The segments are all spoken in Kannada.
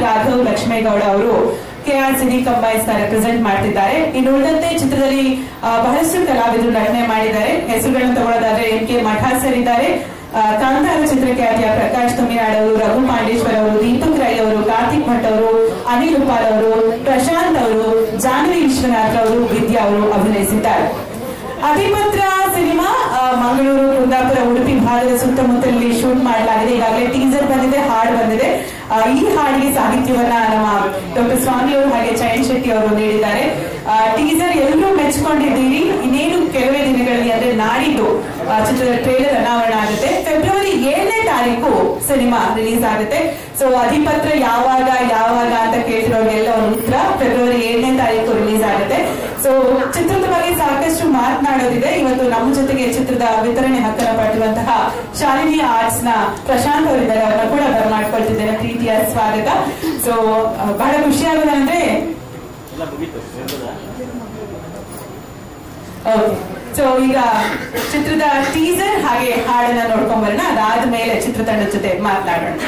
ರಾಘವ್ ಲಕ್ಷ್ಮೇಗೌಡ ಅವರು KR ಸಿನಿ ಕಂಬೈನ್ಸ್ ನ ರೆಪ್ರೆಸೆಂಟ್ ಮಾಡ್ತಿದ್ದಾರೆ. ಇನ್ನು ಉಳಿದಂತೆ ಚಿತ್ರದಲ್ಲಿ ಬಹಳಷ್ಟು ಕಲಾವಿದರು ನಟನೆ ಮಾಡಿದ್ದಾರೆ. ಹೆಸರುಗಳನ್ನು ತಗೊಳ್ಳೋದಾದ್ರೆ MK ಮಠಾರ್ ಸರ್ ಇದ್ದಾರೆ, ಕಾಂತಾರ ಚಿತ್ರಖ್ಯಾತಿಯ ಪ್ರಕಾಶ್ ತಮಿಳ್ನಾಡು ಅವರು, ರಘು ಪಾಂಡೇಶ್ವರ್ ಅವರು, ದೀಪಕ್ ರೈ ಅವರು, ಕಾರ್ತಿಕ್ ಭಟ್ ಅವರು, ಅನಿಲ್ ಉಪಾಲ್ ಅವರು, ಪ್ರಶಾಂತ್ ಅವರು, ಜಾನ್ವಿ ವಿಶ್ವನಾಥ್ ಅವರು, ವಿದ್ಯಾ ಅವರು ಅಭಿನಯಿಸಿದ್ದಾರೆ. ಅಧಿಪತ್ರ ಸಿನಿಮಾ ಮಂಗಳೂರು, ಕುಂದಾಪುರ, ಉಡುಪಿ ಭಾಗದ ಸುತ್ತಮುತ್ತಲಲ್ಲಿ ಶೂಟ್ ಮಾಡಲಾಗಿದೆ. ಈಗಾಗಲೇ ಟೀಸರ್ ಬಂದಿದೆ, ಹಾಡು ಬಂದಿದೆ. ಈ ಹಾಡಿಗೆ ಸಾಹಿತ್ಯವನ್ನ ನಮ್ಮ ಡಾಕ್ಟರ್ ಸ್ವಾಮಿ ಅವರು ಹಾಗೆ ಚಯನ್ ಶೆಟ್ಟಿ ಅವರು ನೀಡಿದ್ದಾರೆ. ಟೀಸರ್ ಎಲ್ಲರೂ ಮೆಚ್ಚಿಕೊಂಡಿದ್ದೀರಿ. ಇನ್ನೇನು ಕೆಲವೇ ದಿನಗಳಲ್ಲಿ ಅಂದ್ರೆ ನಾಡಿದ್ದು ಚಿತ್ರದ ಟ್ರೇಲರ್ ಅನಾವರಣ ಆಗುತ್ತೆ. ಫೆಬ್ರವರಿ 7ನೇ ತಾರೀಕು ಸಿನಿಮಾ ರಿಲೀಸ್ ಆಗುತ್ತೆ. ಸೊ ಅಧಿಪತ್ರ ಯಾವಾಗ ಅಂತ ಕೇಳಿರೋರಿಗೆಲ್ಲ ಒಂದು ಉತ್ತರ, ಫೆಬ್ರವರಿ 7ನೇ ತಾರೀಕು ರಿಲೀಸ್ ಆಗುತ್ತೆ. ಸೊ ಚಿತ್ರದ ಬಗ್ಗೆ ಸಾಕಷ್ಟು ಮಾತನಾಡೋದಿದೆ. ಇವತ್ತು ನಮ್ಮ ಜೊತೆಗೆ ಚಿತ್ರದ ವಿತರಣೆ ಹಕ್ಕನ್ನು ಪಡೆದಿರುವಂತಹ ಶಾಲಿನಿ ಆರ್ಟ್ಸ್ ನ ಪ್ರಶಾಂತ್ ಅವರಿದ್ದಾರೆ, ಅವರನ್ನ ಕೂಡ ಬರಮಾಡ್ಕೊಳ್ತಿದ್ದೇನೆ. ಪ್ರೀತಿಯ ಸ್ವಾಗತ. ಸೊ ಬಹಳ ಖುಷಿ ಆಗೋದಂದ್ರೆ ಸೊ ಈಗ ಚಿತ್ರದ ಟೀಸರ್ ಹಾಗೆ ಹಾಡನ್ನ ನೋಡ್ಕೊಂಡ್ ಬರೋಣ. ಅದಾದ್ಮೇಲೆ ಚಿತ್ರತಂಡದ ಜೊತೆ ಮಾತನಾಡೋಣ.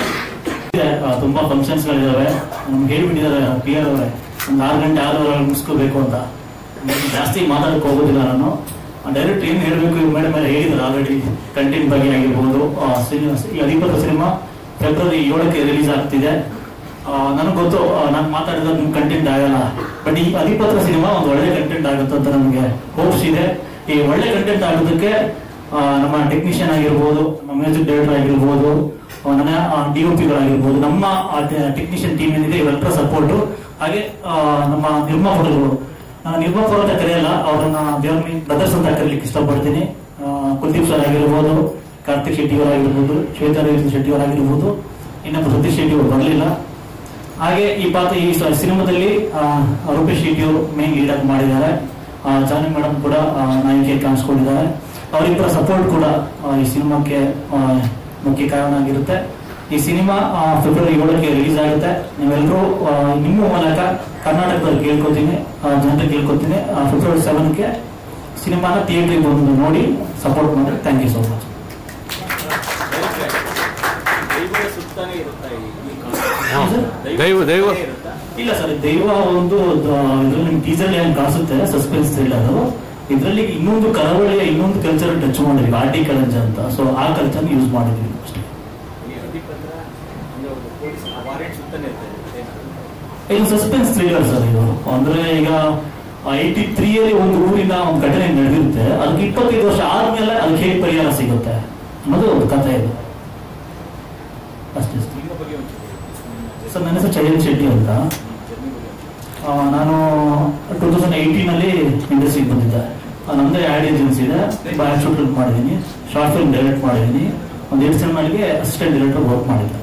ತುಂಬಾ ಫಂಕ್ಷನ್ಸ್ ಗಳಿದಾವೆ, ನಮ್ಗೆ ಹೇಳ್ಬಿಟ್ಟಿದ್ದಾರೆ ಕ್ಲಿಯರ್ ಅವರೇ, ಒಂದು 6 ಗಂಟೆ 6 ಮುಗಿಸ್ಕೋಬೇಕು ಅಂತ. ಜಾಸ್ತಿ ಮಾತಾಡಕ್ ಹೋಗೋದಿಲ್ಲ ನಾನು, ಡೈರೆಕ್ಟ್ ಏನ್ ಹೇಳ್ಬೇಕು ಮೇಡಮ್ ಮೇಲೆ ಹೇಳಿದ್ದಾರೆ ಆಲ್ರೆಡಿ. ಕಂಟೆಂಟ್ ಬಗ್ಗೆ ಆಗಿರ್ಬೋದು. ಈ ಅಧಿಪತ್ರ ಸಿನಿಮಾ ಫೆಬ್ರವರಿ 7ಕ್ಕೆ ರಿಲೀಸ್ ಆಗ್ತಿದೆ. ನನಗೆ ಗೊತ್ತು ನಾನು ಮಾತಾಡಿದ್ರೆ ನಿಮ್ಗೆ ಕಂಟೆಂಟ್ ಆಗಲ್ಲ, ಬಟ್ ಈ ಅಧಿಪತ್ರ ಸಿನಿಮಾ ಒಂದು ಒಳ್ಳೆ ಕಂಟೆಂಟ್ ಆಗುತ್ತೆ ಅಂತ ನಮಗೆ ಹೋಪ್ಸ್ ಇದೆ. ಈ ಒಳ್ಳೆ ಕಂಟೆಂಟ್ ಆಗೋದಕ್ಕೆ ನಮ್ಮ ಟೆಕ್ನಿಷಿಯನ್ ಆಗಿರ್ಬೋದು, ನಮ್ಮ ಮ್ಯೂಸಿಕ್ ಡೈರೆಕ್ಟರ್ ಆಗಿರ್ಬೋದು, ನನ್ನ DOPಗಳಾಗಿರ್ಬೋದು, ನಮ್ಮ ಟೆಕ್ನಿಷಿಯನ್ ಟೀಮ್ ಏನಿದೆ ಇವೆಲ್ಲರ ಸಪೋರ್ಟು, ಹಾಗೆ ನಮ್ಮ ನಿರ್ಮಾಪಕರುಗಳು. ನಿರ್ಮಾಪಕರು ಅಂತ ಕರೆಯಲ್ಲ, ಅವ್ರನ್ನ ದೇವ್ರ ಬ್ರದರ್ಸ್ ಅಂತ ಕರೀಲಿಕ್ಕೆ ಇಷ್ಟಪಡ್ತೀನಿ. ಕುಲ್ದೀಪ್ ಸರ್ ಆಗಿರ್ಬೋದು, ಕಾರ್ತಿಕ್ ಶೆಟ್ಟಿ ಅವರಾಗಿರ್ಬೋದು, ಶ್ವೇತಾ ಶೆಟ್ಟಿ ಅವರಾಗಿರ್ಬೋದು, ಇನ್ನೊಬ್ಬ ಸತೀಶ್ ಶೆಟ್ಟಿ ಅವರು ಬರಲಿಲ್ಲ. ಹಾಗೆ ಈ ಸಿನಿಮಾದಲ್ಲಿ ರೂಪೇಶ್ ಶೆಟ್ಟಿ ಅವರು ಮೇನ್ ಲೀಡ್ ಆಗಿ ಮಾಡಿದ್ದಾರೆ. ಜಾನಿ ಮೇಡಮ್ ಕೂಡ ನಾಯಕಿ ಕಾಣಿಸ್ಕೊಂಡಿದ್ದಾರೆ. ಅವರಿಬ್ಬರ ಸಪೋರ್ಟ್ ಕೂಡ ಈ ಸಿನಿಮಾಕ್ಕೆ ಮುಖ್ಯ ಕಾರಣ ಆಗಿರುತ್ತೆ. ಈ ಸಿನಿಮಾ ಫೆಬ್ರವರಿ 7ಕ್ಕೆ ರಿಲೀಸ್ ಆಗುತ್ತೆ. ನೀವೆಲ್ಲರೂ ನಿಮ್ಮ ಮೂಲಕ ಕರ್ನಾಟಕದಲ್ಲಿ ಕೇಳ್ಕೊತೀನಿ, ಜನರಿಗೆ ಕೇಳ್ಕೊತೀನಿ, ಫೆಬ್ರವರಿ 7ಕ್ಕೆ ಸಿನಿಮಾನ ಥಿಯೇಟ್ರಿಗೆ ಬಂದು ನೋಡಿ ಸಪೋರ್ಟ್ ಮಾಡಿ. Thank you so much. ಇಲ್ಲ ಸರ್, ದೈವ ಒಂದು ಇದ್ರಲ್ಲಿ ನಿಮ್ಗೆ ಟೀಸರ್ ಏನ್ ಕಾಣಿಸುತ್ತೆ, ಸಸ್ಪೆನ್ಸ್ ಥ್ರಿಲ್ಲರ್. ಇದರಲ್ಲಿ ಇನ್ನೊಂದು ಕರಾವಳಿಯ ಇನ್ನೊಂದು ಕಲ್ಚರ್ ಟಚ್ ಮಾಡಿದ್ವಿ, ಆರ್ಟಿಕಲ್ಚರ್ ಅಂತ. ಸೊ ಆ ಕಲ್ಚರ್ ಯೂಸ್ ಮಾಡಿದ್ವಿ ಅಷ್ಟೇ. ಇದು ಸಸ್ಪೆನ್ಸ್ ಥ್ರಿಲ್ಲರ್ ಸರ್. ಇದು ಅಂದ್ರೆ ಈಗ 83ಯಲ್ಲಿ ಒಂದು ಊರಿನ ಒಂದು ಘಟನೆ ನಡೆದಿರುತ್ತೆ, ಅದಕ್ಕೆ 25 ವರ್ಷ ಆದ್ಮೇಲೆ ಅದಕ್ಕೆ ಹೇಗೆ ಪರಿಹಾರ ಸಿಗುತ್ತೆ ಅನ್ನೋದು ಒಂದು ಕಥೆ ಇದು ಅಷ್ಟೇ ಸರ್. ನನ್ನ ಹೆಸರು ಚಯನ್ ಶೆಟ್ಟಿ ಅಂತ. ನಾನು 2018ನಲ್ಲಿ ಇಂಡಸ್ಟ್ರಿಗೆ ಬಂದಿದ್ದೆ. ನಮ್ಮದೇ ಆ್ಯಡ್ ಏಜೆನ್ಸಿ ಇದೆ, ಆ್ಯಡ್ ಶೂಟ್ ಮಾಡಿದ್ದೀನಿ, ಶಾರ್ಟ್ ಫಿಲ್ಮ್ ಡೈರೆಕ್ಟ್ ಮಾಡಿದ್ದೀನಿ, ಒಂದು 2 ಸಿನಿಮಾಗೆ ಅಸಿಸ್ಟೆಂಟ್ ಡೈರೆಕ್ಟರ್ ವರ್ಕ್ ಮಾಡಿದ್ದೆ.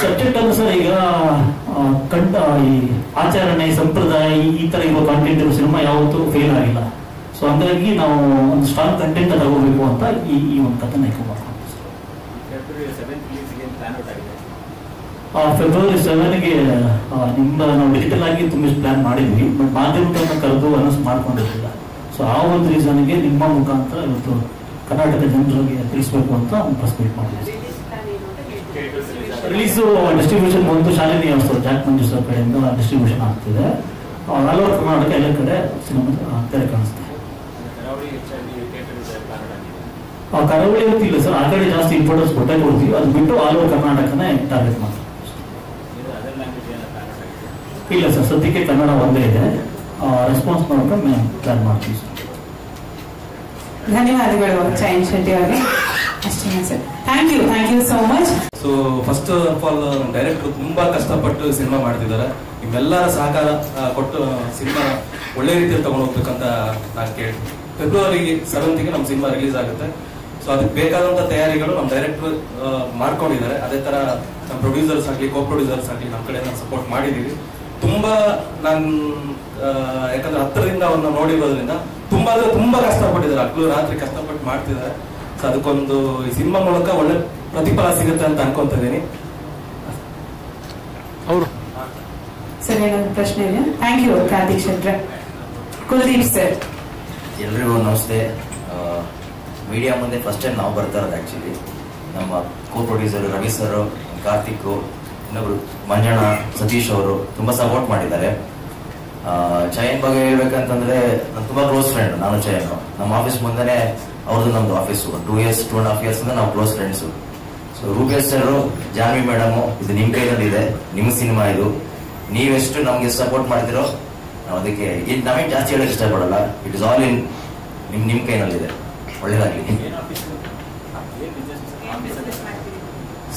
ಸಬ್ಜೆಕ್ಟ್ ಅಲ್ಲ ಸರ್, ಈಗ ಈ ಆಚರಣೆ ಸಂಪ್ರದಾಯ ಈ ತರ ಇರೋ ಕಂಟೆಂಟ್ ಇರೋ ಸಿನಿಮಾ ಯಾವತ್ತೂ ಫೇಲ್ ಆಗಿಲ್ಲ. ಸೊ ಹಂಗಾಗಿ ನಾವು ಒಂದು ಸ್ಟ್ರಾಂಗ್ ಕಂಟೆಂಟ್ ತಗೋಬೇಕು ಅಂತ ಈ ಒಂದು ಕಥೆ ಮಾಡ್ಕೊಂಡು ಫೆಬ್ರವರಿ 7ಗೆ ನಾವು ಡಿಜಿಟಲ್ ಆಗಿ ತುಂಬ ಪ್ಲಾನ್ ಮಾಡಿದ್ವಿ, ಬಟ್ ಮಾಧ್ಯಮಗಳನ್ನ ಕರೆದು ಅನೌನ್ಸ್ ಮಾಡ್ಕೊಂಡಿರ್ಲಿಲ್ಲ. ಸೊ ಆ ಒಂದು ರೀಸನ್ಗೆ ನಿಮ್ಮ ಮುಖಾಂತರ ಇವತ್ತು ಕರ್ನಾಟಕ ಜನರಿಗೆ ತಿಳಿಸ್ಬೇಕು ಅಂತ ಒಂದು ಪ್ರೆಸ್ ಮೀಟ್ ಮಾಡಿದ್ವಿ. ರಿಲೀಸು ಡಿಸ್ಟ್ರಿಬ್ಯೂಷನ್ ಒಂದು ಶಾಲಿನಿ ಅವಸ್ಥೆ ಜಾಕ್ ಮಂಜು ಸರ್ ಕಡೆಯಿಂದ ಡಿಸ್ಟ್ರಿಬ್ಯೂಷನ್ ಆಗ್ತಿದೆ. ಆಲ್ ಓವರ್ ಕರ್ನಾಟಕ ಎಲ್ಲ ಕಡೆ ಸಿನಿಮಾ ತೆರೆ ಕಾಣಿಸ್ತಿದೆ. ಕರಾವಳಿ ಇಲ್ಲ ಸರ್, ಆ ಕಡೆ ಜಾಸ್ತಿ ಇಂಪಾರ್ಟೆನ್ಸ್ ಕೊಟ್ಟೆ ಕೊಡ್ತೀವಿ. ಅದು ಬಿಟ್ಟು ಆಲ್ ಓವರ್ ಕರ್ನಾಟಕನೇ ಟಾರ್ಗೆಟ್ ಮಾಡ್ತೀವಿ. ಇಲ್ಲ ಸರ್, ಸದ್ಯಕ್ಕೆ ಕನ್ನಡ ಒಂದೇ ಇದೆ. ರೆಸ್ಪಾನ್ಸ್ ಮಾಡ್ಕೊಂಡು మేము ಪ್ಲಾನ್ ಮಾಡ್ತೀವಿ ಸರ್. ಧನ್ಯವಾದಗಳು ಚಯನ್ ಶೆಟ್ಟಿ ಅವರಿಗೆ. ಅಷ್ಟೇ sir, thank you so much. So first of all director ತುಂಬಾ ಕಷ್ಟಪಟ್ಟು ಸಿನಿಮಾ ಮಾಡ್ತಿದ್ದಾರೆ. ನಿಮ್ಮೆಲ್ಲರ ಸಹಕಾರ ಕೊಟ್ಟು ಸಿನಿಮಾ ಒಳ್ಳೆ ರೀತಿಯಲ್ಲಿ ತಗೊಂಡು ಹೋಗ್ಬೇಕಂತ ನಾನು ಕೇಳಿ, ಫೆಬ್ರವರಿ 7ಗೆ ನಮ್ಮ ಸಿನಿಮಾ ರಿಲೀಸ್ ಆಗುತ್ತೆ. ಸೊ ಅದಕ್ಕೆ ಬೇಕಾದಂತ ತಯಾರಿಗಳು ನಮ್ಮ ಡೈರೆಕ್ಟರ್ ಮಾಡ್ಕೊಂಡಿದ್ದಾರೆ. ಅದೇ ತರ ನಮ್ಮ ಪ್ರೊಡ್ಯೂಸರ್ಸ್ ಆಗಲಿ, ಕೋ ಪ್ರೊಡ್ಯೂಸರ್ಸ್ ಆಗಲಿ ನಮ್ಮ ಕಡೆ ಸಪೋರ್ಟ್ ಮಾಡಿದೀವಿ. ತುಂಬಾ ನಾನು ಯಾಕಂದ್ರೆ ಹತ್ತಿರದಿಂದ ಅವ್ರನ್ನ ನೋಡಿರೋದ್ರಿಂದ ತುಂಬಾ ಕಷ್ಟಪಟ್ಟಿದ್ದಾರೆ, ಹಗಲು ರಾತ್ರಿ ಕಷ್ಟಪಟ್ಟು ಮಾಡ್ತಿದ್ದಾರೆ. ಸೊ ಅದಕ್ಕೊಂದು ಈ ಸಿನಿಮಾ ಮೂಲಕ ಒಳ್ಳೆ ಪ್ರತಿಫಲ ಸಿಗುತ್ತೆ ಅಂತ ಅನ್ಕೊಂತಿದ್ದೀನಿ. ಅವರು ಸರ್ ಏನಾದ್ರು ಪ್ರಶ್ನೆ ಇಲ್ಲ? ಥ್ಯಾಂಕ್ ಯು ಕಾರ್ತಿಕ್ ಶೆಟ್ರೆ. ಕುಲ್ದೀಪ್ ಸರ್. ಎಲ್ರಿಗೂ ನಮಸ್ತೆ. ಮೀಡಿಯಾ ಮುಂದೆ ಫಸ್ಟ್ ಟೈಮ್ ನಾವು ಬರ್ತಾ ಇರೋದು ಆ್ಯಕ್ಚುಲಿ. ನಮ್ಮ co producer Ravi sir, Karthik, ಇನ್ನೊಬ್ರು ಮಂಜಣ್ಣ, ಸತೀಶ್ ಅವರು ತುಂಬ ಸಪೋರ್ಟ್ ಮಾಡಿದ್ದಾರೆ. ಚಯನ್ ಬಗ್ಗೆ ಹೇಳ್ಬೇಕಂತಂದ್ರೆ ನಾನು ತುಂಬಾ ಕ್ಲೋಸ್ ಫ್ರೆಂಡ್. ನಾನು ಚಯನ್ ನಮ್ಮ ಆಫೀಸ್ ಮುಂದೆನೆ ಅವ್ರದ್ದು ನಮ್ದು ಆಫೀಸು 2.5 years ನಾವು close friends. So Rupesh sir, Janvi madam, ಇದು ನಿಮ್ಮ ಕೈನಲ್ಲಿದೆ, ನಿಮ್ಮ ಸಿನಿಮಾ ಇದು. ನೀವೆಷ್ಟು ನಮ್ಗೆ ಸಪೋರ್ಟ್ ಮಾಡ್ತಿರೋ ನಾವು ಅದಕ್ಕೆ ನಮಗೆ ಜಾಸ್ತಿ ಹೇಳಕ್ ಇಷ್ಟಪಡಲ್ಲ. ಇಟ್ ಇಸ್ ಆಲ್ ಇನ್ ನಿಮ್ಮ ಕೈನಲ್ಲಿದೆ. ಒಳ್ಳೇದಾಗ್ಲಿ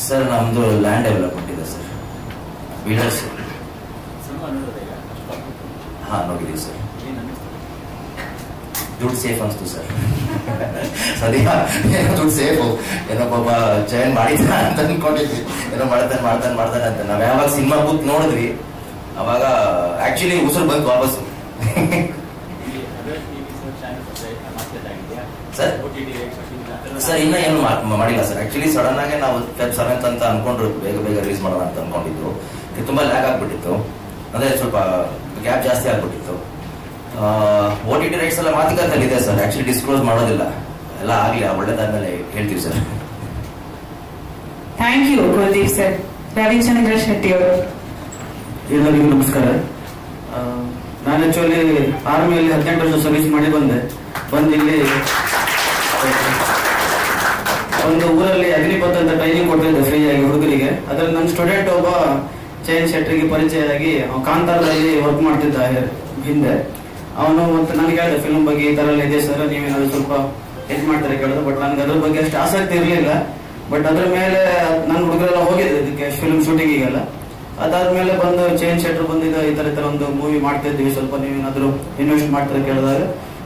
ಸರ್. ನಮ್ದು ಲ್ಯಾಂಡ್ ಡೆವಲಪ್ಮೆಂಟ್ ಇದೆ ಸರ್, ಬಿಲ್ಡರ್ಸ್. ಹಾ, ನೋಡಿದೀವಿ ಸರ್. ದುಡ್ಡು ಸೇಫ್ ಅನ್ಸ್ತು ಸರ್. ಸದ್ಯ ಏನೋ ದುಡ್ಡು ಸೇಫು, ಏನೋ ಪಾಪ ಚಯನ್ ಮಾಡಿದ ಅಂತ ಅನ್ಕೊಂಡಿದ್ವಿ. ಏನೋ ಮಾಡ್ತಾನೆ ಅಂತ ನಾವ್ ಯಾವಾಗ ಸಿನಿಮಾ ಕೂತ್ ನೋಡಿದ್ವಿ ಅವಾಗ ಆಕ್ಚುಲಿ ಉಸಿರು ಬಂತು ವಾಪಸ್ಸು. ಸರ್ ಇನ್ನ ಏನು ಮಾಡಿಲ್ಲ ಸರ್. ಆಕ್ಚುಲಿ ಸಡನ್ ಆಗಿ ನಾವು Feb 7th ಅಂತ ಅನ್ಕೊಂಡ್ರು, ಬೇಗ ರಿಲೀಸ್ ಮಾಡೋಣ ಅಂತ ಅನ್ಕೊಂಡಿದ್ರು. ಇದು ತುಂಬಾ ಲ್ಯಾಗ್ ಆಗ್ಬಿಟ್ಟಿತ್ತು, ಅಂದ್ರೆ ಸ್ವಲ್ಪ ಗ್ಯಾಪ್ ಜಾಸ್ತಿ ಆಗ್ಬಿಟ್ಟಿತ್ತು. OTT ರೈಟ್ಸ್ ಎಲ್ಲ ಮಾತುಕತೆ ಇದೆ ಸರ್. ಆಕ್ಚುಲಿ ಡಿಸ್ಕ್ಲೋಸ್ ಮಾಡೋದಿಲ್ಲ, ಎಲ್ಲ ಆಗ್ಲಿ, ಒಳ್ಳೇದಾದ್ಮೇಲೆ ಹೇಳ್ತೀವಿ sir. Thank you Kuldeep sir. Ravichandra Shetty ಅವರು. ಎಲ್ಲರಿಗೂ ನಮಸ್ಕಾರ. ನಾನು ಆಕ್ಚುಲಿ ಆರ್ಮಿಯಲ್ಲಿ 18 ವರ್ಷ ಸರ್ವಿಸ್ ಮಾಡಿ ಬಂದಿಲ್ಲಿ ಒಂದು ಊರಲ್ಲಿ ಅಗ್ನಿಪಥ ಅಂತ ಟ್ರೈನಿಂಗ್ ಕೊಡ್ತಿದ್ದೆ ಫ್ರೀ ಆಗಿ ಹುಡುಗರಿಗೆ. ಅದ್ರಲ್ಲಿ ನನ್ನ ಸ್ಟೂಡೆಂಟ್ ಒಬ್ಬ ಚಯನ್ ಶೆಟ್ಟಿಗೆ ಪರಿಚಯ ಆಗಿ ಕಾಂತಾರದಲ್ಲಿ ವರ್ಕ್ ಮಾಡ್ತಿದ್ದ ಹಿಂದೆ. ಅವನು ಮತ್ತೆ ನನಗೆ ಹೇಳಿದೆ ಫಿಲ್ಮ್ ಬಗ್ಗೆ ಈ ತರ ಎಲ್ಲ ಇದೆ ಸರ್, ನೀವೇನಾದ್ರು ಸ್ವಲ್ಪ ಹೆಲ್ಪ್ ಮಾಡ್ತಾರೆ ಕೇಳಿದ್ರು. ಬಟ್ ನನಗೆ ಅದ್ರ ಬಗ್ಗೆ ಅಷ್ಟು ಆಸಕ್ತಿ ಇರಲಿಲ್ಲ. ಬಟ್ ಅದ್ರ ಮೇಲೆ ನನ್ನ ಹುಡುಗರೆಲ್ಲ ಹೋಗಿದ್ದೆ ಇದಕ್ಕೆ ಫಿಲ್ಮ್ ಶೂಟಿಂಗಿಗೆಲ್ಲ. ಅದಾದ್ಮೇಲೆ ಬಂದು ಚಯನ್ ಶೆಟ್ಟರ್ ಬಂದಿದ್ದ, ಈ ತರ ಒಂದು ಮೂವಿ ಮಾಡ್ತಾ ಇದ್ವಿ, ಸ್ವಲ್ಪ ನೀವೇನಾದ್ರು ಇನ್ವೆಸ್ಟ್ ಮಾಡ್ತಾರೆ ಕೇಳಿದಾಗ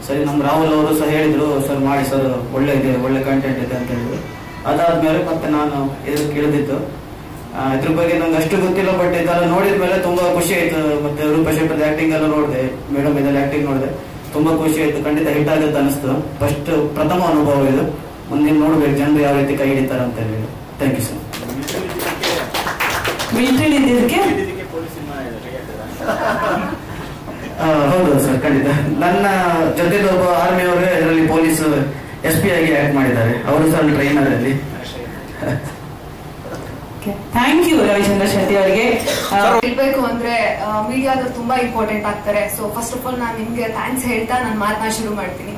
ಸರಿ ನಮ್ಮ ರಾಹುಲ್ ಅವರು ಸಹ ಹೇಳಿದ್ರು, ಸರ್ ಮಾಡಿ ಸರ್, ಒಳ್ಳೆ ಇದೆ, ಒಳ್ಳೆ ಕಂಟೆಂಟ್ ಇದೆ ಅಂತ ಹೇಳಿದ್ರು. ಅದಾದ್ಮೇಲೆ ಮತ್ತೆ ನಾನು ಇದಕ್ಕೆ ಇಳಿದಿತ್ತು. ಇದ್ರ ಬಗ್ಗೆ ನಂಗೆ ಅಷ್ಟು ಗೊತ್ತಿಲ್ಲ, ಬಟ್ ಇದೆಲ್ಲ ನೋಡಿದ್ಮೇಲೆ ತುಂಬಾ ಖುಷಿ ಆಯ್ತು. ಮತ್ತೆ ರೂಪೇಶ್ ಶೆಟ್ಟರ್ ಆಕ್ಟಿಂಗ್ ಎಲ್ಲ ನೋಡಿದೆ, ಮೇಡಮ್ ಇದೆಲ್ಲ ಆಕ್ಟಿಂಗ್ ನೋಡಿದೆ, ತುಂಬಾ ಖುಷಿ ಆಯ್ತು. ಖಂಡಿತ ಹಿಟ್ ಆಗುತ್ತೆ ಅನಿಸ್ತು. ಪ್ರಥಮ ಅನುಭವ ಇದು. ಮುಂದಿನ ನೋಡ್ಬೇಕು ಜನರು ಯಾವ ರೀತಿ ಕೈ ಹಿಡಿತಾರೆ ಅಂತ ಹೇಳಿ. Thank you sir. ಮಿಲಿಟರಿ ಇದ್ದಿದ್ದಕ್ಕೆ ಹೌದು ಸರ್, ಖಂಡಿತ. ನನ್ನ ಜೊತೆಗೆ ಒಬ್ಬ ಆರ್ಮಿ ಅವರು ಇದರಲ್ಲಿ ಪೊಲೀಸ್ SP ಆಗಿ ಆಕ್ಟ್ ಮಾಡಿದ್ದಾರೆ. ಅವರು ಸಹ ಟ್ರೈನರ್ ಅಲ್ಲಿ. ಥ್ಯಾಂಕ್ ಯು ರವಿಚಂದ್ರ ಶೆಟ್ಟಿ ಅವರಿಗೆ. ಹೇಳ್ಬೇಕು ಅಂದ್ರೆ ಮೀಡಿಯಾದವ್ರು ತುಂಬಾ ಇಂಪಾರ್ಟೆಂಟ್ ಆಗ್ತಾರೆ. ಸೊ ಫಸ್ಟ್ ಆಫ್ ಆಲ್ ನಾನು ನಿಮ್ಗೆ ಥ್ಯಾಂಕ್ಸ್ ಹೇಳ್ತಾ ನನ್ನ ಮಾತನ್ನ ಶುರು ಮಾಡ್ತೀನಿ.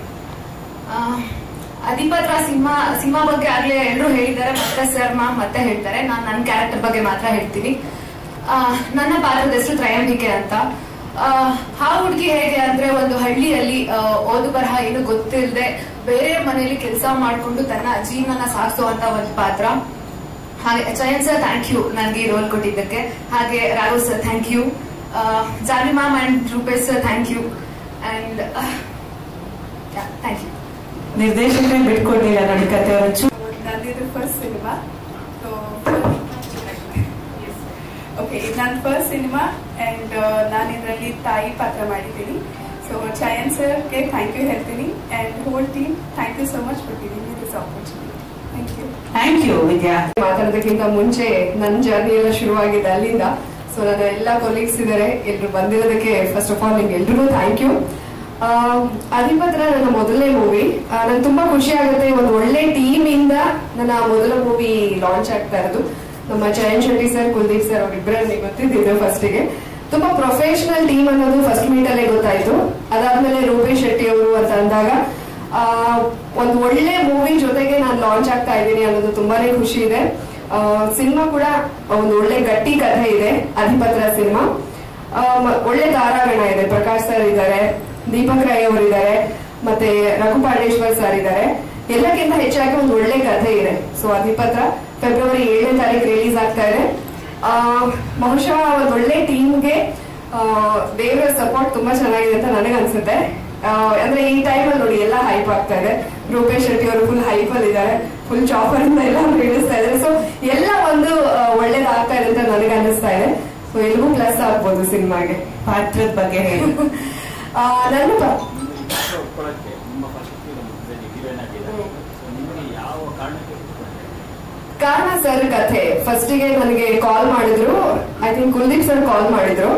ಅಧಿಪತ್ರ ಸಿನಿಮಾ ಬಗ್ಗೆ ಆಗ್ಲೇ ಎಲ್ಲರೂ ಹೇಳಿದ್ದಾರೆ, ಮತ್ತೆ ಸರ್ ಮತ್ತೆ ಹೇಳ್ತಾರೆ. ನಾನು ನನ್ನ ಕ್ಯಾರೆಕ್ಟರ್ ಬಗ್ಗೆ ಮಾತ್ರ ಹೇಳ್ತೀನಿ. ನನ್ನ ಪಾತ್ರದ ಹೆಸರು ತ್ರಯಂಬಿಕೆ ಅಂತ. ಆ ಹುಡುಗಿ ಹೇಗೆ ಅಂದ್ರೆ ಒಂದು ಹಳ್ಳಿಯಲ್ಲಿ ಓದು ಬರಹ ಏನು ಗೊತ್ತಿಲ್ಲದೆ ಬೇರೆ ಮನೆಯಲ್ಲಿ ಕೆಲಸ ಮಾಡ್ಕೊಂಡು ತನ್ನ ಜೀವನ ಸಾಗಿಸುವಂತ ಒಂದು ಪಾತ್ರ. ಹಾಗೆ ಚಯನ್ ಸರ್ ಥ್ಯಾಂಕ್ ಯು ನನಗೆ ಈ ರೋಲ್ ಕೊಟ್ಟಿದ್ದಕ್ಕೆ. ಹಾಗೆ Raghav sir thank you. Jani ma'am and Rupesh sir thank you. And thank you. ನಿರ್ದೇಶಕರೇ ಬಿಟ್ಕೊಟ್ಟಿಲ್ಲ ನೋಡಿ ಕತೆ ಅವರು. ನಂದಿದು ಫಸ್ಟ್ ಸಿನಿಮಾ. ಓಕೆ, ಇದು ನನ್ನ ಫಸ್ಟ್ ಸಿನಿಮಾ ಅಂಡ್ ನಾನು ಇದರಲ್ಲಿ ತಾಯಿ ಪಾತ್ರ ಮಾಡಿದ್ದೀನಿ. ಸೊ ಚಯನ್ ಸರ್ಗೆ ಥ್ಯಾಂಕ್ ಯು ಹೇಳ್ತೀನಿ and whole team thank you so much for giving me this opportunity. Thank you Vidya. ಮಾತಾಡೋದಕ್ಕಿಂತ ಮುಂಚೆ ನನ್ನ ಜರ್ನಿ ಎಲ್ಲ ಶುರುವಾಗಿದೆ ಅಲ್ಲಿಂದ. ಸೊ ನನ್ನ ಎಲ್ಲ ಕೊಲೀಗ್ಸ್ ಇದ್ದಾರೆ, ಎಲ್ರು ಬಂದಿರೋದಕ್ಕೆ ಫಸ್ಟ್ ಆಫ್ ಆಲ್ ನಿಮ್ಗೆ ಎಲ್ರಿಗೂ ಥ್ಯಾಂಕ್ ಯು. ಅಧಿಪತ್ರ ನನ್ನ ಮೊದಲನೇ ಮೂವಿ. ನಂಗೆ ತುಂಬಾ ಖುಷಿ ಆಗುತ್ತೆ, ಒಂದು ಒಳ್ಳೆ ಟೀಮ್ ಇಂದ ನನ್ನ ಮೊದಲ ಮೂವಿ ಲಾಂಚ್ ಆಗ್ತಾ ಇರೋದು. ನಮ್ಮ ಚಯನ್ ಶೆಟ್ಟಿ ಸರ್, ಕುಲದೀಪ್ ಸರ್ ಅವರಿಬ್ಬರನ್ನೇ ಗೊತ್ತಿದ್ದು ಫಸ್ಟಿಗೆ. ತುಂಬಾ ಪ್ರೊಫೆಷನಲ್ ಟೀಮ್ ಅನ್ನೋದು ಫಸ್ಟ್ ಮೀಟ್ ಅಲ್ಲೇ ಗೊತ್ತಾಯ್ತು. ಅದಾದ್ಮೇಲೆ ರೂಪೇಶ್ ಶೆಟ್ಟಿ ಅವರು ಅಂತ ಅಂದಾಗ ಒಂದು ಒಳ್ಳೆ ಮೂವಿ ಜೊತೆಗೆ ನಾನು ಲಾಂಚ್ ಆಗ್ತಾ ಇದ್ದೀನಿ ಅನ್ನೋದು ತುಂಬಾನೇ ಖುಷಿ ಇದೆ. ಸಿನಿಮಾ ಕೂಡ ಒಂದು ಒಳ್ಳೆ ಗಟ್ಟಿ ಕಥೆ ಇದೆ. ಅಧಿಪತ್ರ ಸಿನಿಮಾ ಒಳ್ಳೆ ತಾರಾಗಣ ಇದೆ. ಪ್ರಕಾಶ್ ಸರ್ ಇದ್ದಾರೆ, ದೀಪಕ್ ರೈ ಅವರು ಇದ್ದಾರೆ, ಮತ್ತೆ ರಘು ಪಾಂಡೇಶ್ವರ್ ಸರ್ ಇದ್ದಾರೆ. ಎಲ್ಲಕ್ಕಿಂತ ಹೆಚ್ಚಾಗಿ ಒಂದು ಒಳ್ಳೆ ಕಥೆ ಇದೆ. ಸೊ ಅಧಿಪತ್ರ ಫೆಬ್ರವರಿ 7ನೇ ತಾರೀಕು ರಿಲೀಸ್ ಆಗ್ತಾ ಇದೆ. ಬಹುಶಃ ಒಂದು ಒಳ್ಳೆ ಟೀಮ್ಗೆ ದೇವರ ಸಪೋರ್ಟ್ ತುಂಬಾ ಚೆನ್ನಾಗಿದೆ ಅಂತ ನನಗೆ ಅನ್ಸುತ್ತೆ. ಅಂದ್ರೆ ಈ ಟೈಮ್ ಅಲ್ಲಿ ನೋಡಿ ಎಲ್ಲ ಹೈಪ್ ಆಗ್ತಾ ಇದೆ. ರೂಪೇಶ್ ಶೆಟ್ಟಿ ಅವರು ಫುಲ್ ಹೈಪ್ ಅಲ್ಲಿ ಇದ್ದಾರೆ, ಫುಲ್ ಚಾಪರ್ ಇಂದ ಎಲ್ಲ ಹೇಳಿಸ್ತಾ ಇದ್ದಾರೆ. ಸೊ ಎಲ್ಲ ಒಂದು ಒಳ್ಳೇದಾಗ್ತಾ ಇದೆ ಅಂತ ನನಗೆ ಅನಿಸ್ತಾ ಇದೆ. ಸೊ ಎಲ್ಗೂ ಪ್ಲಸ್ ಆಗ್ಬೋದು ಸಿನಿಮಾಗೆ. ಪಾತ್ರದ ಬಗ್ಗೆ ಹೇಳಿ. ನನ್ನ ಕಾರಣ ಸರ್ ಕಥೆ ಫಸ್ಟಿಗೆ ನನಗೆ ಕಾಲ್ ಮಾಡಿದ್ರು. I think Kuldeep sir call ಮಾಡಿದ್ರು.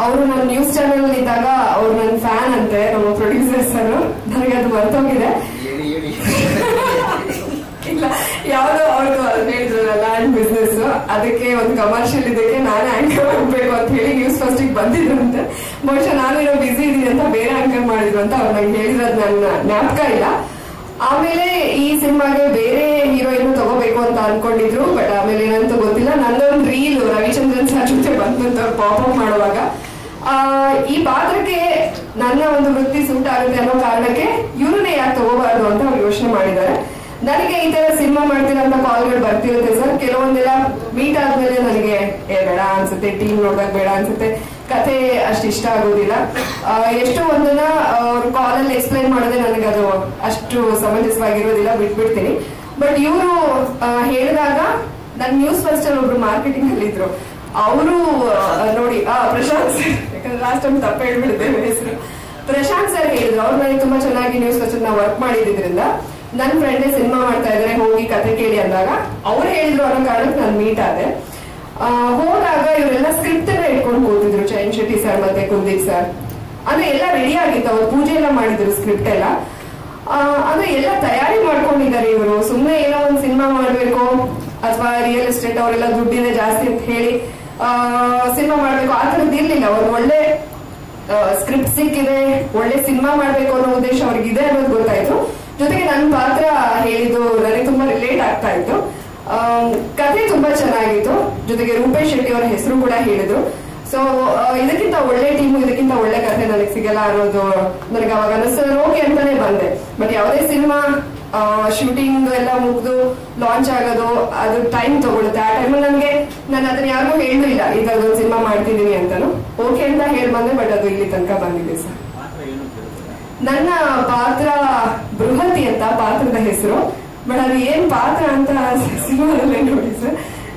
ಅವರು ನನ್ನ ನ್ಯೂಸ್ ಚಾನೆಲ್ ಇದ್ದಾಗ ಅವ್ರು ನನ್ನ ಫ್ಯಾನ್ ಅಂತೆ, ನಮ್ಮ ಪ್ರೊಡ್ಯೂಸರ್ ಸರ್. ನನಗೆ ಅದು ಬರ್ತೋಗಿದೆ. ಇಲ್ಲ ಯಾವ್ದೋ ಅವ್ರದ್ದು ಹೇಳಿದ್ರಲ್ಲ ಲ್ಯಾಂಡ್ ಬಿಸ್ನೆಸ್, ಅದಕ್ಕೆ ಒಂದು ಕಮರ್ಷಿಯಲ್ ಇದಕ್ಕೆ ನಾನೇ ಆಂಕರ್ ಮಾಡ್ಬೇಕು ಅಂತ ಹೇಳಿ ನ್ಯೂಸ್ ಫಸ್ಟಿಗೆ ಬಂದಿದ್ರಂತೆ. ಬಹುಶಃ ನಾನೇನೋ ಬಿಸಿ ಇದೀನಿ ಅಂತ ಬೇರೆ ಆಂಕರ್ ಮಾಡಿದ್ರು ಅಂತ ಅವ್ರು ನಂಗೆ ಹೇಳಿರೋದು ನನ್ನ ಜ್ಞಾಪಕ ಇಲ್ಲ. ಆಮೇಲೆ ಈ ಸಿನಿಮಾಗೆ ಬೇರೆ ಹೀರೋಯಿನ್ ತಗೋಬೇಕು ಅಂತ ಅನ್ಕೊಂಡಿದ್ರು, ಬಟ್ ಆಮೇಲೆ ಏನಂತ ಗೊತ್ತಿಲ್ಲ. ನಂದೊಂದು ರೀಲ್ ರವಿಚಂದ್ರನ್ ಸರ್ ಜೊತೆ ಬಂದಂತ ಪಾಪ್ ಮಾಡುವಾಗ ಈ ಪಾತ್ರಕ್ಕೆ ನನ್ನ ಒಂದು ವೃತ್ತಿ ಸೂಟ್ ಆಗುತ್ತೆ ಅನ್ನೋ ಕಾರಣಕ್ಕೆ ಇವ್ರನ್ನೇ ಯಾಕೆ ತಗೋಬಾರ್ದು ಅಂತ ಅವ್ರು ಯೋಚನೆ ಮಾಡಿದ್ದಾರೆ. ನನಗೆ ಈ ತರ ಸಿನಿಮಾ ಮಾಡ್ತೀರಂತ ಕಾಲ್ಗಳು ಬರ್ತಿರುತ್ತೆ ಸರ್. ಕೆಲವೊಂದೆಲ್ಲ ಮೀಟ್ ಆದ್ಮೇಲೆ ನನಗೆ ಬೇಡ ಅನ್ಸುತ್ತೆ, ಟೀಮ್ ನೋಡ್ದಾಗ ಬೇಡ ಅನ್ಸುತ್ತೆ, ಕಥೆ ಅಷ್ಟು ಇಷ್ಟ ಆಗೋದಿಲ್ಲ. ಎಷ್ಟೋ ಒಂದನ್ನ ಅವ್ರು ಕಾಲಲ್ಲಿ ಎಕ್ಸ್ಪ್ಲೈನ್ ಮಾಡೋದೇ ನನಗೆ ಅದು ಅಷ್ಟು ಸಮಂಜಸವಾಗಿರೋದಿಲ್ಲ, ಬಿಟ್ಬಿಡ್ತೀನಿ. ಬಟ್ ಇವರು ಹೇಳಿದಾಗ ನನ್ ನ್ಯೂಸ್ ಫಸ್ಟ್ ಅಲ್ಲಿ ಒಬ್ರು ಮಾರ್ಕೆಟಿಂಗ್ ಅಲ್ಲಿ ಇದ್ರು, ಅವರು ನೋಡಿ ಪ್ರಶಾಂತ್ ಸರ್, ಯಾಕಂದ್ರೆ ಲಾಸ್ಟ್ ಟೈಮ್ ತಪ್ಪ ಹೇಳ್ಬಿಟ್ಟಿದ್ದೇವೆ ಹೆಸರು, ಪ್ರಶಾಂತ್ ಸರ್ ಹೇಳಿದ್ರು. ಅವ್ರು ನನಗೆ ತುಂಬಾ ಚೆನ್ನಾಗಿ ನ್ಯೂಸ್ ಫಸ್ಟ್ ನಾವು ವರ್ಕ್ ಮಾಡಿದ್ರಿಂದ ನನ್ನ ಫ್ರೆಂಡೇ ಸಿನಿಮಾ ಮಾಡ್ತಾ ಇದಾರೆ, ಹೋಗಿ ಕತೆ ಕೇಳಿ ಅಂದಾಗ ಅವ್ರು ಹೇಳಿದ್ರು ಅನ್ನೋ ಕಾರಣಕ್ಕೆ ನಾನು ಮೀಟ್ ಆದೆ. ಹೋದಾಗ ಇವರೆಲ್ಲ ಸ್ಕ್ರಿಪ್ಟ್ ಎಲ್ಲ ಇಟ್ಕೊಂಡು ಕೂತಿದ್ರು, ಚೈನ್ ಶೆಟ್ಟಿ ಸರ್ ಮತ್ತೆ ಕುಲ್ದೀಪ್ ಸರ್. ಅಂದ್ರೆ ಎಲ್ಲ ರೆಡಿ ಆಗಿತ್ತು, ಅವ್ರು ಪೂಜೆ ಎಲ್ಲ ಮಾಡಿದ್ರು, ಸ್ಕ್ರಿಪ್ಟ್ ಎಲ್ಲ ಅಂದ್ರೆ ಎಲ್ಲ ತಯಾರಿ ಮಾಡ್ಕೊಂಡಿದ್ದಾರೆ ಇವರು. ಸುಮ್ಮನೆ ಏನೋ ಒಂದು ಸಿನಿಮಾ ಮಾಡ್ಬೇಕು ಅಥವಾ ರಿಯಲ್ ಎಸ್ಟೇಟ್ ಅವರೆಲ್ಲ ದುಡ್ಡಿದೆ ಜಾಸ್ತಿ ಅಂತ ಹೇಳಿ ಸಿನಿಮಾ ಮಾಡ್ಬೇಕು ಆ ತರದ್ದು ಇರ್ಲಿಲ್ಲ. ಅವ್ರು ಒಳ್ಳೆ ಸ್ಕ್ರಿಪ್ಟ್ ಸಿಕ್ಕಿದೆ, ಒಳ್ಳೆ ಸಿನಿಮಾ ಮಾಡ್ಬೇಕು ಅನ್ನೋ ಉದ್ದೇಶ ಅವ್ರಿಗಿದೆ ಅನ್ನೋದು ಗೊತ್ತಾಯ್ತು. ಜೊತೆಗೆ ನನ್ನ ಪಾತ್ರ ಹೇಳಿದ್ದು ನನಗೆ ತುಂಬಾ ರಿಲೇಟ್ ಆಗ್ತಾ ಇತ್ತು. ಕಥೆ ತುಂಬಾ ಚೆನ್ನಾಗಿತ್ತು. ಜೊತೆಗೆ ರೂಪೇಶ್ ಶೆಟ್ಟಿ ಅವರ ಹೆಸರು ಕೂಡ ಹೇಳಿದ್ರು. ಸೊ ಇದಕ್ಕಿಂತ ಒಳ್ಳೆ ಟೀಮು, ಇದಕ್ಕಿಂತ ಒಳ್ಳೆ ಕಥೆ ನನಗೆ ಸಿಗಲ್ಲ ಅನ್ನೋದು ನನಗೆ ಅವಾಗ ಅನಿಸ್ತದೆ. ಓಕೆ ಅಂತಾನೆ ಬಂದೆ. ಬಟ್ ಯಾವುದೇ ಸಿನಿಮಾ ಶೂಟಿಂಗ್ ಎಲ್ಲ ಮುಗಿದು ಲಾಂಚ್ ಆಗೋದು ಅದು ಟೈಮ್ ತಗೊಳುತ್ತೆ. ಆ ಟೈಮಲ್ಲಿ ನಾನು ಅದನ್ನ ಯಾರಿಗೂ ಹೇಳಲಿಲ್ಲ ಈ ತರದೊಂದು ಸಿನಿಮಾ ಮಾಡ್ತಿದ್ದೀನಿ ಅಂತಾನು. ಓಕೆ ಅಂತ ಹೇಳಿ ಬಂದೆ, ಬಟ್ ಅದು ಇಲ್ಲಿ ತನಕ ಬಂದಿದೆ ಸರ್. ನನ್ನ ಪಾತ್ರ ಬೃಹತಿ ಅಂತ ಪಾತ್ರದ ಹೆಸರು, ಬಟ್ ಅದು ಏನ್ ಪಾತ್ರ ಅಂತ ಸಿನಿಮಾದಲ್ಲೇ ನೋಡಿ ಸರ್.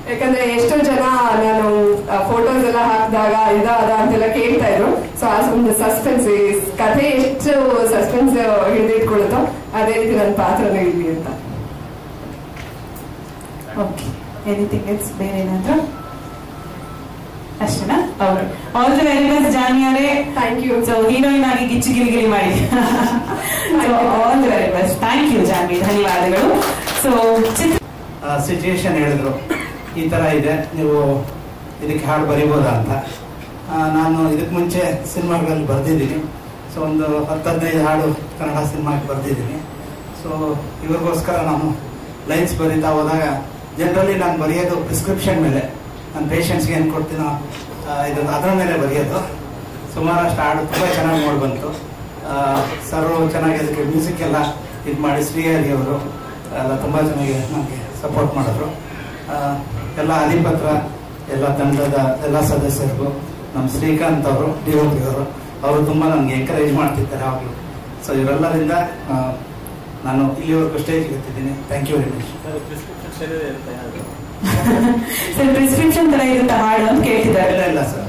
ಯಾಕಂದ್ರೆ ಎಷ್ಟೋ ಜನ ನಾನು ಫೋಟೋಸ್ ಎಲ್ಲ ಹಾಕಿದಾಗ ಅದ ಅಂತೆಲ್ಲ ಕೇಳ್ತಾ ಇದ್ರು. ಸೊ ಆ ಒಂದು ಸಸ್ಪೆನ್ಸ್, ಕಥೆ ಎಷ್ಟು ಸಸ್ಪೆನ್ಸ್ ಹಿಡಿದಿಟ್ಕೊಳ್ಳುತ್ತೋ ಅದೇ ರೀತಿ ನನ್ನ ಪಾತ್ರನೇ ಇಲ್ಲಿ ಅಂತ. ಓಕೆ, ಎನಿಥಿಂಗ್ ಎಲ್ಸ್ ಬೇರೆ ಏನಾದ್ರು? ಅಷ್ಟೇನಾ? Okay, all the very best Janvi ಅವರೇ. Thank you. ಸೊ ಹೀರೋಯಿನ್ ಆಗಿ ಗಿಚ್ಚಿ ಗಿಲಿಗಿಲಿ ಮಾಡಿ. All the very best. Thank you Janvi, ಧನ್ಯವಾದಗಳು. ಸೊ ಸಿಚುಯೇಷನ್ ಹೇಳಿದ್ರು, ಈ ತರ ಇದೆ, ನೀವು ಇದಕ್ಕೆ ಹಾಡು ಬರೀಬೋದಾ ಅಂತ. ನಾನು ಇದಕ್ಕೆ ಮುಂಚೆ ಸಿನಿಮಾಗಳಲ್ಲಿ ಬರೆದಿದ್ದೀನಿ. ಸೊ ಒಂದು 10-15 ಹಾಡು ಕನ್ನಡ ಸಿನಿಮಾಗೆ ಬರೆದಿದ್ದೀನಿ. ಸೊ ಇವ್ರಿಗೋಸ್ಕರ ನಾನು ಲೈನ್ಸ್ ಬರೀತಾ ಹೋದಾಗ ಜನರಲಿ ನಾನು ಬರೆಯೋದು ಪ್ರಿಸ್ಕ್ರಿಪ್ಷನ್ ಮೇಲೆ, ನನ್ನ ಪೇಷಂಟ್ಸ್ಗೆ ಏನು ಕೊಡ್ತೀನೋ ಅದರ ಮೇಲೆ ಬರೆಯೋದು. ಸುಮಾರಷ್ಟು ಹಾಡು ತುಂಬ ಚೆನ್ನಾಗಿ ನೋಡಿ ಬಂತು. ಸರ್ ಚೆನ್ನಾಗಿ ಅದಕ್ಕೆ ಮ್ಯೂಸಿಕ್ ಎಲ್ಲ ಇದು ಮಾಡಿ, ಶ್ರೀಹರಿ ಅವರು ಎಲ್ಲ ತುಂಬ ಚೆನ್ನಾಗಿ ನನಗೆ ಸಪೋರ್ಟ್ ಮಾಡಿದ್ರು. ಎಲ್ಲ ಅಧಿಪತ್ರ ಎಲ್ಲ ತಂಡದ ಎಲ್ಲ ಸದಸ್ಯರಿಗೂ, ನಮ್ಮ ಶ್ರೀಕಾಂತ್ ಅವರು DOP ಅವರು ತುಂಬ ನನಗೆ ಎಂಕರೇಜ್ ಮಾಡ್ತಿದ್ದಾರೆ ಯಾವಾಗಲೂ. ಸೊ ಇವರೆಲ್ಲರಿಂದ ನಾನು ಇಲ್ಲಿವರೆಗೂ ಸ್ಟೇಜ್ಗೆ ಎತ್ತಿದ್ದೀನಿ. Thank you very much. Sir prescription ತರ ಇರುತ್ತೆ ಹಾಡು ಅಂತ ಕೇಳ್ತಿದ್ದಾರೆ. ಇಲ್ಲ ಸರ್,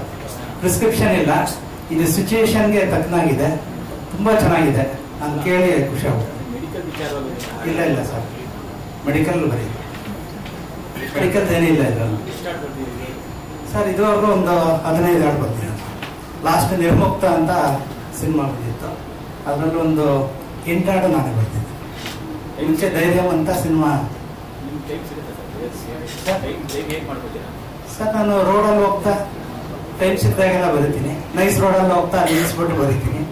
ಪ್ರಿಸ್ಕ್ರಿಪ್ಷನ್ ಇಲ್ಲ, ಇದು ಸಿಚುಯೇಷನ್ಗೆ ತಕ್ಕನಾಗಿದೆ, ತುಂಬಾ ಚೆನ್ನಾಗಿದೆ. ನಾನು ಕೇಳಿ ಖುಷಿ ಆಗುತ್ತೆ. ಇಲ್ಲ ಸರ್, ಮೆಡಿಕಲ್ ಬರೀ ಮೆಡಿಕಲ್ ಏನಿಲ್ಲ ಇದ್ರಲ್ಲಿ ಸರ್. ಇದುವರೆಗೂ ಒಂದು 15 ಹಾಡು ಬರ್ತೀನಿ. ಲಾಸ್ಟ್ ನಿರ್ಮುಕ್ತ ಅಂತ ಸಿನಿಮಾ ಬಂದಿತ್ತು, ಅದರಲ್ಲೂ ಒಂದು 8 ಹಾಡು ನಾನೇ ಬರ್ತಿದ್ದೆ. ಮುಂಚೆ ಧೈರ್ಯಂ ಅಂತ ಸಿನಿಮಾ ಸರ್. ನಾನು ರೋಡಲ್ಲಿ ಹೋಗ್ತಾ ಟೈಮ್ ಸಿಕ್ಕಿದಾಗೆಲ್ಲ ಬರೀತೀನಿ. ನೈಸ್ ರೋಡಲ್ಲಿ ಹೋಗ್ತಾ ನಿಲ್ಲಿಸ್ಬಿಟ್ಟು ಬರೀತೀನಿ.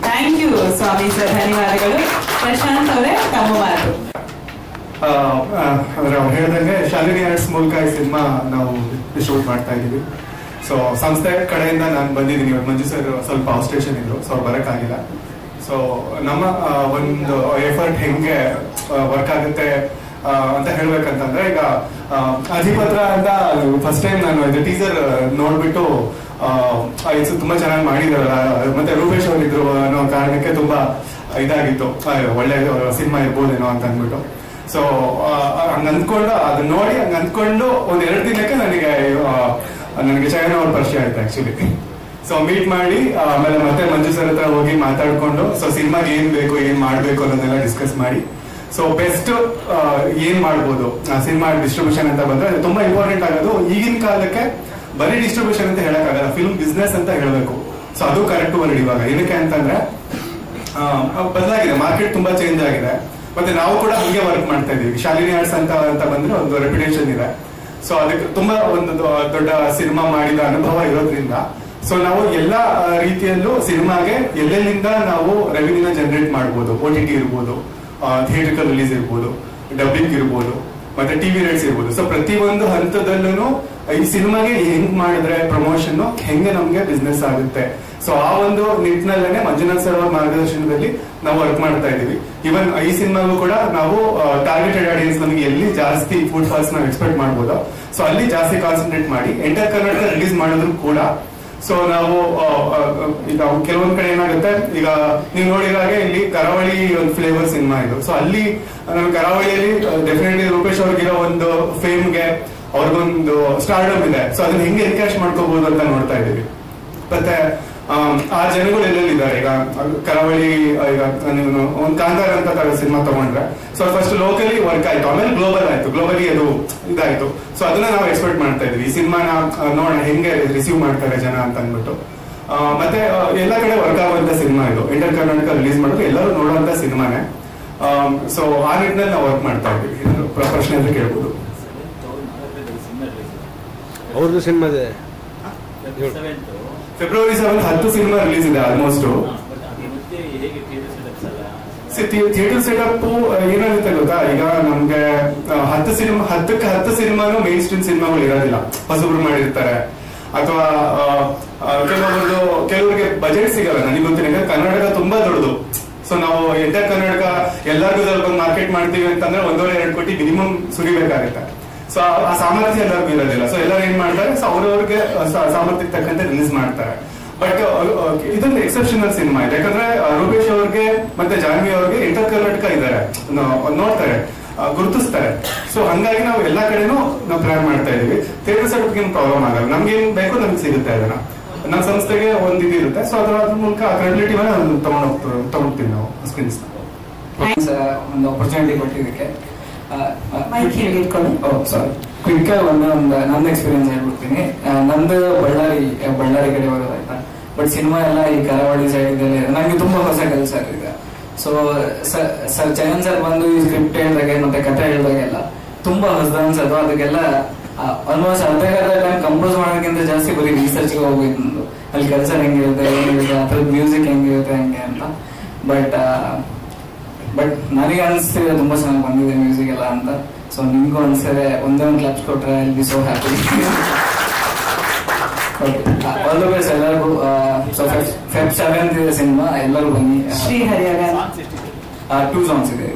ಥ್ಯಾಂಕ್ ಯು ಸ್ವಾಮಿ ಸರ್, ಧನ್ಯವಾದಗಳು. ಪ್ರಶಾಂತ್ ಅವರೇ ತಮ್ಮ ಮಾತು. ಅಂದ್ರೆ ಅವ್ರು ಹೇಳಿದಂಗೆ ಶಾಲಿನಿ ಆರ್ಟ್ಸ್ ಮೂಲಕ ಈ ಸಿನಿಮಾ ನಾವು ಡಿಸ್ಟ್ರಿಬ್ಯೂಟ್ ಮಾಡ್ತಾ ಇದೀವಿ. ಸೊ ಸಂಸ್ಥೆ ಕಡೆಯಿಂದ ನಾನು ಬಂದಿದ್ದೀನಿ. ಇವಾಗ ಮಂಜು ಸರ್ ಸ್ವಲ್ಪ ಔಟ್ಸ್ಟೇಷನ್ ಇದ್ರು, ಸೊ ಅವ್ರು ಬರೋಕ್ಕಾಗಿಲ್ಲ. ಸೊ ನಮ್ಮ ಒಂದು ಎಫರ್ಟ್ ಹೆಂಗೆ ವರ್ಕ್ ಆಗುತ್ತೆ ಅಂತ ಹೇಳ್ಬೇಕಂತಂದ್ರೆ, ಈಗ ಅಧಿಪತ್ರ ಅಂತ ಫಸ್ಟ್ ಟೈಮ್ ನಾನು ಇದು ಟೀಸರ್ ನೋಡ್ಬಿಟ್ಟು ಇದು ತುಂಬಾ ಚೆನ್ನಾಗಿ ಮಾಡಿದಾರಲ್ಲ, ಮತ್ತೆ ರೂಪೇಶ್ ಅವರು ಇದ್ರು ಅನ್ನೋ ಕಾರಣಕ್ಕೆ ತುಂಬಾ ಇದಾಗಿತ್ತು, ಒಳ್ಳೆ ಸಿನಿಮಾ ಇರ್ಬೋದೇನೋ ಅಂತ ಅಂದ್ಬಿಟ್ಟು. ಸೊ ಹಂಗ ಅಂದ್ಕೊಂಡು ಅದನ್ನ ನೋಡಿ ಹಂಗ ಅಂದ್ಕೊಂಡು ಒಂದ್ 2 ದಿನಕ್ಕೆ ನನಗೆ ಚೈನಾ ಅವ್ರ ಪರಿಚಯ ಆಯ್ತು ಆಕ್ಚುಲಿ. ಸೊ ಮೀಟ್ ಮಾಡಿ ಆಮೇಲೆ ಮತ್ತೆ ಮಂಜು ಸರ್ ಹತ್ರ ಹೋಗಿ ಮಾತಾಡ್ಕೊಂಡು, ಸೊ ಸಿನಿಮಾಗೆ ಏನ್ ಬೇಕು ಏನ್ ಮಾಡ್ಬೇಕು ಅನ್ನೋದೆಲ್ಲ ಡಿಸ್ಕಸ್ ಮಾಡಿ, ಸೊ ಬೆಸ್ಟ್ ಏನ್ ಮಾಡ್ಬೋದು ಸಿನಿಮಾ ಡಿಸ್ಟ್ರಿಬ್ಯೂಷನ್ ಅಂತ ಬಂದ್ರೆ ತುಂಬಾ ಇಂಪಾರ್ಟೆಂಟ್ ಆಗೋದು. ಈಗಿನ ಕಾಲಕ್ಕೆ ಬರೀ ಡಿಸ್ಟ್ರಿಬ್ಯೂಷನ್ ಅಂತ ಹೇಳಕ್ಕಾಗಲ್ಲ, ಫಿಲ್ಮ್ ಬಿಸ್ನೆಸ್ ಅಂತ ಹೇಳಬೇಕು. ಸೊ ಅದು ಕರೆಕ್ಟ್ ವರ್ಡ್ ಇವಾಗ. ಏನಕ್ಕೆ ಅಂತಂದ್ರೆ ಬದಲಾಗಿದೆ, ಮಾರ್ಕೆಟ್ ತುಂಬಾ ಚೇಂಜ್ ಆಗಿದೆ. ಮತ್ತೆ ನಾವು ಕೂಡ ಹಂಗೆ ವರ್ಕ್ ಮಾಡ್ತಾ ಇದೀವಿ. ಶಾಲಿನಿ ಆರ್ಟ್ಸ್ ಅಂತ ಬಂದ್ರೆ ಒಂದು ರೆಪ್ಯುಟೇಷನ್ ಇದೆ. ಸೊ ಅದಕ್ಕೆ ತುಂಬಾ ಒಂದು ದೊಡ್ಡ ಸಿನಿಮಾ ಮಾಡಿದ ಅನುಭವ ಇರೋದ್ರಿಂದ ಸೊ ನಾವು ಎಲ್ಲಾ ರೀತಿಯಲ್ಲೂ ಸಿನಿಮಾಗೆ ಎಲ್ಲೆಲ್ಲಿಂದ ನಾವು ರೆವಿನ್ಯೂನ ಜನರೇಟ್ ಮಾಡ್ಬೋದು. OTT ಇರ್ಬೋದು, ಥಿಯೇಟ್ರಿಕಲ್ ರಿಲೀಸ್ ಇರ್ಬೋದು, ಡಬ್ಬಿಂಗ್ ಇರ್ಬೋದು, ಮತ್ತೆ ಟಿವಿ ರೈಟ್ಸ್ ಇರ್ಬೋದು. ಸೊ ಪ್ರತಿಯೊಂದು ಹಂತದಲ್ಲೂ ಈ ಸಿನಿಮಾಗೆ ಹೆಂಗ್ ಮಾಡಿದ್ರೆ ಪ್ರಮೋಷನ್ ಹೆಂಗೆ ನಮ್ಗೆ ಬಿಸ್ನೆಸ್ ಆಗುತ್ತೆ. ಸೊ ಆ ಒಂದು ನಿಟ್ಟಿನಲ್ಲೇ ಮಂಜುನಾಥ್ ಸರ್ ಅವರ ಮಾರ್ಗದರ್ಶನದಲ್ಲಿ ನಾವು ವರ್ಕ್ ಮಾಡ್ತಾ ಇದೀವಿ. ಇವನ್ ಈ ಸಿನಿಮಾಗೂ ಕೂಡ ನಾವು ಟಾರ್ಗೆಟೆಡ್ ಆಡಿಯನ್ಸ್ ನಮಗೆ ಎಲ್ಲಿ ಜಾಸ್ತಿ ಫುಡ್ ಫಾಲ್ಸ್ ನಾವು ಎಕ್ಸ್ಪೆಕ್ಟ್ ಮಾಡ್ಬೋದು, ಸೊ ಅಲ್ಲಿ ಜಾಸ್ತಿ ಕಾನ್ಸಂಟ್ರೇಟ್ ಮಾಡಿ ಎಂಟರ್ ಕರ್ನಾಟಕ ರಿಲೀಸ್ ಮಾಡಿದ್ರು ಕೂಡ ಸೊ ನಾವು ಈಗ ಕೆಲವೊಂದ್ ಕಡೆ ಏನಾಗುತ್ತೆ, ಈಗ ನೀವು ನೋಡಿದಾಗೆ ಇಲ್ಲಿ ಕರಾವಳಿ ಒಂದು ಫ್ಲೇವರ್ ಸಿನಿಮಾ ಇದು. ಸೊ ಅಲ್ಲಿ ನಮ್ಮ ಕರಾವಳಿಯಲ್ಲಿ ಡೆಫಿನೆಟ್ಲಿ ರೂಪೇಶ್ ಅವ್ರಿಗಿರೋ ಒಂದು ಫೇಮ್ಗೆ ಅವ್ರಿಗೊಂದು ಸ್ಟಾರ್ಡಮ್ ಇದೆ. ಸೊ ಅದನ್ನ ಹೆಂಗೆ ಎನ್ಕ್ಯಾಶ್ ಮಾಡ್ಕೋಬಹುದು ಅಂತ ನೋಡ್ತಾ ಇದೀವಿ. ಮತ್ತೆ ಆ ಜನಗಳು ಎಲ್ಲೆಲ್ಲಿದ್ದಾರೆ ಈಗ ಕರಾವಳಿ, ಈಗ ನೀವು ಒಂದು ಕಾಂತಾರ ಅಂತ ಸಿನಿಮಾ ತಗೊಂಡ್ರೆ ಸೊ ಫಸ್ಟ್ ಲೋಕಲಿ ವರ್ಕ್ ಆಯ್ತು, ಆಮೇಲೆ ಗ್ಲೋಬಲ್ ಆಯ್ತು, ಗ್ಲೋಬಲಿ ಅದು ಇದಾಯ್ತು. ಸೊ ಅದನ್ನ ನಾವು ಎಕ್ಸ್ಪೆಕ್ಟ್ ಮಾಡ್ತಾ ಇದೀವಿ. ಈ ಸಿನಿಮಾನ ನೋಡೋಣ ಹೆಂಗೆ ರಿಸೀವ್ ಮಾಡ್ತಾರೆ ಜನ ಅಂತ ಅಂದ್ಬಿಟ್ಟು. ಮತ್ತೆ ಎಲ್ಲಾ ಕಡೆ ವರ್ಕ್ ಆಗುವಂತ ಸಿನಿಮಾ ಇದು. ಎಂಟರ್ ಕರ್ನಾಟಕ ರಿಲೀಸ್ ಮಾಡಿದ್ರೆ ಎಲ್ಲರೂ ನೋಡುವಂತ ಸಿನಿಮಾನೇ. ಸೊ ಆ ನಿಟ್ಟಿನಲ್ಲಿ ನಾವು ವರ್ಕ್ ಮಾಡ್ತಾ ಇದ್ದೀವಿ. ಪ್ರಶ್ನೆ ಅಂತ ಕೇಳ್ಬೋದು. ಅವ್ರದ್ದು ಸಿನಿಮಾ ಇದೆ ಫೆಬ್ರವರಿ 7 10 ಸಿನಿಮಾ ರಿಲೀಸ್ ಇದೆ ಆಲ್ಮೋಸ್ಟ್. ಥಿಯೇಟರ್ ಸೆಟಪ್ ಏನಾಗುತ್ತೆ ಗೊತ್ತಾ, ಈಗ ನಮ್ಗೆ 10 ಸಿನಿಮಾನು ಮೇನ್ ಸ್ಟ್ರೀಮ್ ಸಿನಿಮಾಗಳು ಇರೋದಿಲ್ಲ, ಹೊಸಬ್ರು ಮಾಡಿರ್ತಾರೆ. ಅಥವಾ ಕೆಲವರಿಗೆ ಬಜೆಟ್ ಸಿಗಲ್ಲ. ನನಗೆ ಗೊತ್ತಿಲ್ಲ, ಕರ್ನಾಟಕ ತುಂಬಾ ದೊಡ್ಡದು. ಸೊ ನಾವು ಎಂಟರ್ ಕರ್ನಾಟಕ ಎಲ್ಲರಿಗೂ ಸ್ವಲ್ಪ ಮಾರ್ಕೆಟ್ ಮಾಡ್ತೀವಿ ಅಂತಂದ್ರೆ 1.5-2 ಕೋಟಿ ಮಿನಿಮಮ್ ಸುರಿಬೇಕಾಗುತ್ತೆ. ಸೊ ಆ ಸಾಮರ್ಥ್ಯ ಎಲ್ಲರಿಗೂ ಇರೋದಿಲ್ಲ. ಸೊ ಎಲ್ಲರೂ ಏನ್ ಮಾಡ್ತಾರೆ, ಸೊ ಅವ್ರವ್ರಿಗೆ ಸಾಮರ್ಥ್ಯಕ್ಕೆ ತಕ್ಕಂತೆ ರಿಲೀಸ್ ಮಾಡ್ತಾರೆ. ಬಟ್ ಇದೊಂದು ಎಕ್ಸೆಪ್ಷನಲ್ ಸಿನಿಮಾ ಇದೆ. ಯಾಕಂದ್ರೆ ರೂಪೇಶ್ ಅವ್ರಿಗೆ ಮತ್ತೆ ಜಾನ್ವಿ ಅವ್ರಿಗೆ ಎಂಟರ್ ಕರ್ನಾಟಕ ಇದ್ದಾರೆ, ನೋಡ್ತಾರೆ, ಗುರುತಿಸ್ತಾರೆ. ಸೊ ಹಂಗಾಗಿ ನಾವು ಎಲ್ಲಾ ಕಡೆನೂ ನಾವು ಪ್ಲಾನ್ ಮಾಡ್ತಾ ಇದೀವಿ. ಥಿಯೇಟರ್ ಸೆಟಪ್ ಏನು ಪ್ರಾಬ್ಲಮ್ ಆಗಲ್ಲ. ನಮ್ಗೆ ಏನ್ ಬೇಕೋ ನಮ್ಗೆ ಸಿಗುತ್ತೆ. ಅದನ್ನ ನಮ್ಮ ಸಂಸ್ಥೆಗೆ ಒಂದು ಇದಿರುತ್ತೆ. ಸೊ ಅದ್ರ ಮೂಲಕ ಆ ಕ್ರೆಡಿಬಿಲಿಟಿ ತಗೊಂಡ್ತೀವಿ ನಾವು ಸ್ಕ್ರೀನ್ಸ್. ಒಂದು ಆಪರ್ಚುನಿಟಿ ಕೊಟ್ಟಿದ್ದಕ್ಕೆ ಕ್ವಿಕ್ ಒಂದು ನನ್ನ ಎಕ್ಸ್ಪೀರಿಯನ್ಸ್ ಹೇಳ್ಬಿಡ್ತೀನಿ. ನಂದು ಬಳ್ಳಾರಿ ಕಡೆ ಬರೋದಾಯ್ತಾ. ಬಟ್ ಸಿನಿಮಾ ಎಲ್ಲ ಈ ಕರಾವಳಿ ಸೈಡ್ ಇದೆಲ್ಲ ನಂಗೆ ತುಂಬಾ ಹೊಸ ಕೆಲಸ ಇದೆ. ಸೊ ಸರ್ ಚಯನ್ ಸರ್ ಬಂದು ಈ ಸ್ಕ್ರಿಪ್ಟ್ ಹೇಳಿದಾಗ ಮತ್ತೆ ಕಥೆ ಹೇಳಿದಾಗೆಲ್ಲ ತುಂಬಾ ಹೊಸದ ಅನ್ಸೋದು. ಅದಕ್ಕೆಲ್ಲ ಆಲ್ಮೋಸ್ಟ್ ಅರ್ಧ ಟೈಮ್ ಕಂಪೋಸ್ ಮಾಡೋದಕ್ಕಿಂತ ಜಾಸ್ತಿ ಬರೀ ರಿಸರ್ಚ್ಗೆ ಹೋಗ್ಬೇಕು ನಂದು. ಅಲ್ಲಿ ಕೆಲಸ ಹೆಂಗಿರುತ್ತೆ, ಏನಿರುತ್ತೆ, ಆ ಥರದ ಮ್ಯೂಸಿಕ್ ಹೆಂಗಿರುತ್ತೆ ಹಂಗೆ ಅಂತ. ಬಟ್ ನನಗೆ ಅನಿಸ್ತಿದೆ ತುಂಬಾ ಚೆನ್ನಾಗಿ ಬಂದಿದೆ ಮ್ಯೂಸಿಕ್ ಎಲ್ಲ ಅಂತ. ಸೊ ನಿಮ್ಗೂ ಅನ್ಸಿದೆ, ಒಂದೇ ಒಂದು ಕ್ಲಾಪ್ಸ್ ಕೊಟ್ರೆ I will be so happy. All the best ಎಲ್ಲರಿಗೂ. ಸೊ ಫೆಬ್ 7 ಇದೆ ಸಿನಿಮಾ, ಎಲ್ಲರೂ ಬನ್ನಿ. ಶ್ರೀಹರಿಯಾಗ 2 ಸಾಂಗ್ಸ್ ಇದೆ.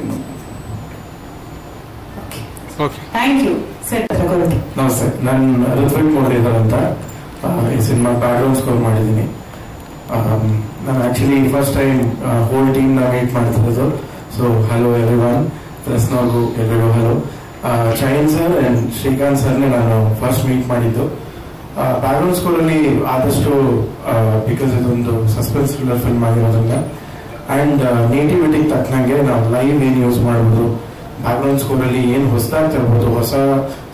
Thank you sir. ನಮಸ್ತೆ, ನಾನು ಋತ್ವಿಕ್ ಮುರಳೀಧರ್ ಅಂತ. ಈ ಸಿನಿಮಾ ಬ್ಯಾಕ್ಗ್ರೌಂಡ್ ಸ್ಕೋರ್ ಮಾಡಿದ್ದೀನಿ. ನಾನು actually first time whole team ನ ಮೀಟ್ ಮಾಡ್ತಿರೋದು. ಸೊ ಹಲೋ ಎವ್ರಿವನ್, ಪ್ರೆಸ್ನವ್ರಿಗೂ ಎಲ್ಲರಿಗೂ ಹಲೋ. ಚಯನ್ ಸರ್ ಅಂಡ್ ಶ್ರೀಕಾಂತ್ ಸರ್ನೇ ನಾನು ಫಸ್ಟ್ ಮೀಟ್ ಮಾಡಿದ್ದು. ಬ್ಯಾಕ್ಗ್ರೌಂಡ್ ಸ್ಕೋರ್ ಅಲ್ಲಿ ಆದಷ್ಟು ಬಿಕಾಸ್ ಇದೊಂದು ಸಸ್ಪೆನ್ಸ್ ಥ್ರಿಲ್ಲರ್ ಫಿಲ್ಮ್ ಆಗಿರೋದ್ರಿಂದ ಅಂಡ್ ನೇಟಿವಿಟಿಗೆ ತಕ್ಕನಂಗೆ ನಾವು ಲೈವ್ ಏನ್ ಯೂಸ್ ಮಾಡ್ಬೋದು, ಬ್ಯಾಕ್ಗ್ರೌಂಡ್ ಸ್ಕೋರ್ ಅಲ್ಲಿ ಏನ್ ಹೊಸದಾಗಿ ತರ್ಬೋದು, ಹೊಸ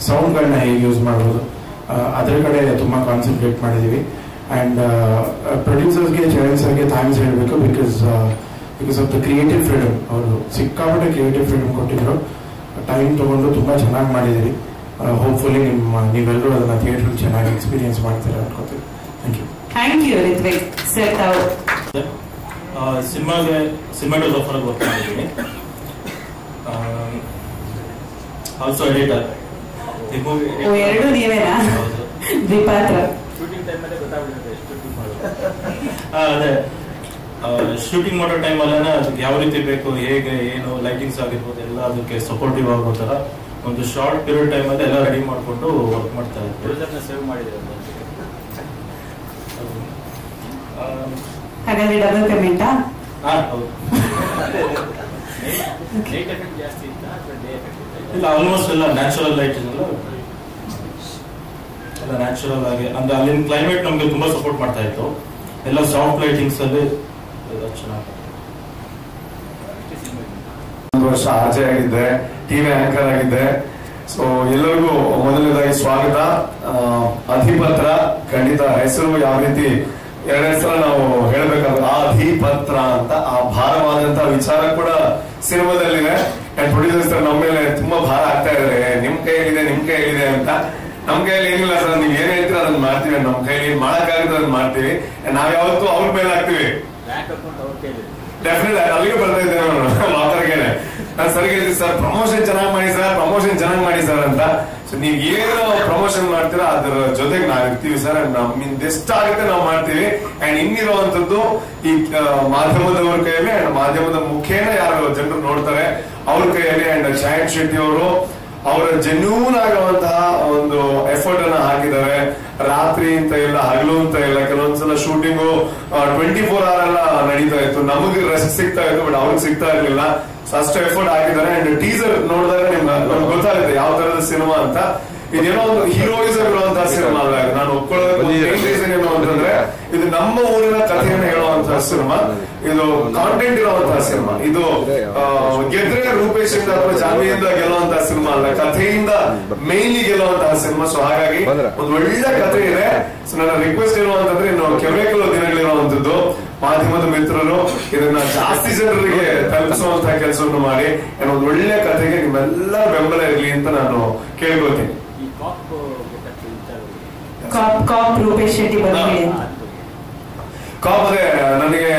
ಸೌಂಡ್ಗಳನ್ನ ಹೇಗೆ ಯೂಸ್ ಮಾಡ್ಬೋದು, ಅದ್ರ ಕಡೆ ತುಂಬಾ ಕಾನ್ಸಂಟ್ರೇಟ್ ಮಾಡಿದೀವಿ. ಅಂಡ್ ಪ್ರೊಡ್ಯೂಸರ್ಸ್ಗೆ ಚಯನ್ ಸರ್ಗೆ ಥ್ಯಾಂಕ್ಸ್ ಹೇಳಬೇಕು. Because of the creative freedom, ಅವರು ಸಿಕ್ಕಾಪಟ್ಟೆ ಕ್ರಿಯೇಟಿವ್ ಫ್ರೀಡಮ್ ಕೊಟ್ಟಿದ್ರು. ಟೈಮ್ ತಗೊಂಡು ತುಂಬಾ ಚೆನ್ನಾಗಿ ಮಾಡಿದಿರಿ. ಹೋಪ್ಫುಲಿ ನೀವೆಲ್ಲರೂ ಅದನ್ನ ಥಿಯೇಟರ್ ಚೆನ್ನಾಗಿ ಎಕ್ಸ್ಪೀರಿಯನ್ಸ್ ಮಾಡ್ತೀರಾ ಅನ್ಕೋತೀವಿ. Thank you. ರಿತ್ವಿಕ್ ಸರ್, ತಾವು ಸಿನಿಮಾಟೋಗ್ರಾಫರ್ ವರ್ಕ್ ಮಾಡಿದ್ದೀನಿ. Also editor. ಎರಡು ನೀವೇನಾ? ದ್ವಿಪಾತ್ರ. ಅದೇ ಶೂಟಿಂಗ್ ಮಾಡೋ ಟೈಮಲ್ಲೇನೆ ಅದಕ್ಕೆ ಯಾವ ರೀತಿ ಬೇಕು, ಹೇಗೆ ಏನು ಲೈಟಿಂಗ್ಸ್ ಆಗಿರ್ಬೋದು ಎಲ್ಲ ಅದಕ್ಕೆ ಸಪೋರ್ಟಿವ್ ಆಗೋ ಥರ ಒಂದು ಶಾರ್ಟ್ ಪೀರಿಯಡ್ ಟೈಮಲ್ಲಿ ಎಲ್ಲ ರೆಡಿ ಮಾಡಿಕೊಂಡು ವರ್ಕ್ ಮಾಡ್ತಾ ಇದ್ದಾರೆ. ಸೇವ್ ಮಾಡಿದ್ದಾರೆ. ಹಾಗಾದ್ರೆ ಡಬಲ್ ಪೇಮೆಂಟಾ? ಹೌದು. ಇಲ್ಲ, ಆಲ್ಮೋಸ್ಟ್ ಎಲ್ಲ ನ್ಯಾಚುರಲ್ ಲೈಟ್ ಎಲ್ಲ ನ್ಯಾಚುರಲ್ ಆಗಿ ಅಂದ್ರೆ ಅಲ್ಲಿನ ಕ್ಲೈಮೇಟ್ ನಮ್ಗೆ ತುಂಬಾ ಸಪೋರ್ಟ್ ಮಾಡ್ತಾ ಇತ್ತು. ಎಲ್ಲ ಸಾಫ್ಟ್ ಲೈಟಿಂಗ್ಸ್ ಅಲ್ಲಿ ಚೆನ್ನಾಗಿ. ಒಂದು ವರ್ಷ ಆಚೆ ಆಗಿದ್ದೆ, ಟಿವಿ ಆಂಕರ್ ಆಗಿದ್ದೆ. ಸೊ ಎಲ್ಲರಿಗೂ ಮೊದಲನೇದಾಗಿ ಸ್ವಾಗತ. ಅಧಿಪತ್ರ ಖಂಡಿತ ಹೆಸರು ಯಾವ ರೀತಿ ಎರಡು ಹೆಸರು ನಾವು ಹೇಳ್ಬೇಕಾದ್ರೆ ಅಧಿಪತ್ರ ಅಂತ ಆ ಭಾರವಾದಂತ ವಿಚಾರ ಕೂಡ ಸಿನಿಮಾದಲ್ಲಿದೆ. ಪ್ರೊಡ್ಯೂಸರ್ಸ್ ನಮ್ಮ ಮೇಲೆ ತುಂಬಾ ಭಾರ ಆಗ್ತಾ ಇದಾರೆ, ನಿಮ್ ಕೈಯಲ್ಲಿದೆ ಅಂತ. ನಮ್ ಕೈಯಲ್ಲಿ ಏನಿಲ್ಲ ಸರ್, ನೀವ್ ಏನ್ ಹೇಳ್ತೀರ ಅದನ್ನ ಮಾಡ್ತೀವಿ, ನಮ್ ಕೈಯಲ್ಲಿ ಏನ್ ಮಾಡಕ್ಕಾಗುತ್ತೆ ಅದನ್ನ ಮಾಡ್ತೀವಿ. ನಾವ್ ಯಾವತ್ತೂ ಅವ್ರ ಮೇಲೆ ಹಾಕ್ತಿವಿ. ಡೆಫಿನೆಟ್ ಅಲ್ಲಿಗೆ ಬರ್ತಾ ಇದ್ದೇನೆ ನಾನು ಮಾತಾಡ್ಕೇನೆ. ನಾನು ಸರ್ ಹೇಳ್ತೀನಿ ಸರ್ ಪ್ರಮೋಷನ್ ಚೆನ್ನಾಗಿ ಮಾಡಿ ಸರ್ ಅಂತ. ಸೊ ನೀವ್ ಏನು ಪ್ರಮೋಷನ್ ಮಾಡ್ತೀರಾ ಅದ್ರ ಜೊತೆಗೆ ನಾವ್ ಇರ್ತೀವಿ ಸರ್. ನಮ್ಮಿಂದ ಎಷ್ಟಾಗುತ್ತೆ ನಾವು ಮಾಡ್ತೀವಿ. ಅಂಡ್ ಇನ್ನಿರುವಂತದ್ದು ಈ ಮಾಧ್ಯಮದವ್ರ ಕೈಯಲ್ಲಿ ಅಂಡ್ ಮಾಧ್ಯಮದ ಮುಖೇನ ಯಾರು ಜನರು ನೋಡ್ತಾರೆ ಅವ್ರ ಕೈಯಲ್ಲಿ. ಅಂಡ್ ಚಾಯನ್ ಶೆಟ್ಟಿ ಅವರು ಅವರ ಜೆನ್ಯೂನ್ ಆಗುವಂತಹ ಒಂದು ಎಫರ್ಟ್ ಅನ್ನ ಹಾಕಿದ್ದಾರೆ. ರಾತ್ರಿ ಅಂತ ಇಲ್ಲ, ಹಗಲು ಅಂತ ಇಲ್ಲ. ಕೆಲವೊಂದ್ಸಲ ಶೂಟಿಂಗು 24 hour ಎಲ್ಲ ನಡೀತಾ ಇತ್ತು. ನಮಗೆ ರೆಸ್ಟ್ ಸಿಗ್ತಾ ಇತ್ತು, ಬಟ್ ಅವ್ರಿಗೆ ಸಿಗ್ತಾ ಇರ್ಲಿಲ್ಲ. ಸೊ ಅಷ್ಟು ಎಫರ್ಟ್ ಹಾಕಿದ್ದಾರೆ. ಅಂಡ್ ಟೀಸರ್ ನೋಡಿದಾಗ ನಿಮ್ಗೆ ಗೊತ್ತಾಗುತ್ತೆ ಯಾವ ತರದ ಸಿನಿಮಾ ಅಂತ. ಇದೇನೋ ಒಂದು ಹೀರೋಯಿಸಮ್ ಇರುವಂತಹ ಸಿನಿಮಾ ಅಲ್ಲ. ನಾನು ಒಪ್ಕೊಳ್ಳೋದಕ್ಕೆ ಏನು ಅಂತಂದ್ರೆ ಇದು ನಮ್ಮ ಊರಿನ ಕಥೆಯನ್ನು ಹೇಳುವಂತಹ ಸಿನಿಮಾ. ಇದು ಕಾಂಟೆಂಟ್ ಇರುವಂತಹ ಸಿನಿಮಾ. ಇದು ಗೆದ್ರೆ ರೂಪೇಶ್ ಇಂದ ಅಥವಾ ಜಾನ್ವಿಯಿಂದ ಗೆಲ್ಲುವಂತಹ ಸಿನಿಮಾ ಅಲ್ಲ, ಕಥೆಯಿಂದ ಮೇನ್ಲಿ ಗೆಲ್ಲುವಂತಹ ಸಿನಿಮಾ. ಸೊ ಹಾಗಾಗಿ ಒಂದು ಒಳ್ಳೆ ಕಥೆ ಇದೆ. ಸೊ ನನ್ನ ರಿಕ್ವೆಸ್ಟ್ ಏನು ಅಂತಂದ್ರೆ ಇನ್ನು ಕೆಲವು ದಿನಗಳಿರುವಂತದ್ದು ಮಾಧ್ಯಮದ ಮಿತ್ರರು ಇದನ್ನ ಜಾಸ್ತಿ ಜನರಿಗೆ ತಲುಪಿಸುವಂತಹ ಕೆಲಸವನ್ನು ಮಾಡಿ ಒಂದು ಒಳ್ಳೆ ಕಥೆಗೆ ನಿಮ್ಮೆಲ್ಲರ ಬೆಂಬಲ ಇರಲಿ ಅಂತ ನಾನು ಕೇಳ್ಕೊಳ್ತೀನಿ. ರೂಪೇಶ್ ಶೆಟ್ಟಿ ಕಾಪ್ ಅದೇ ನನಗೆ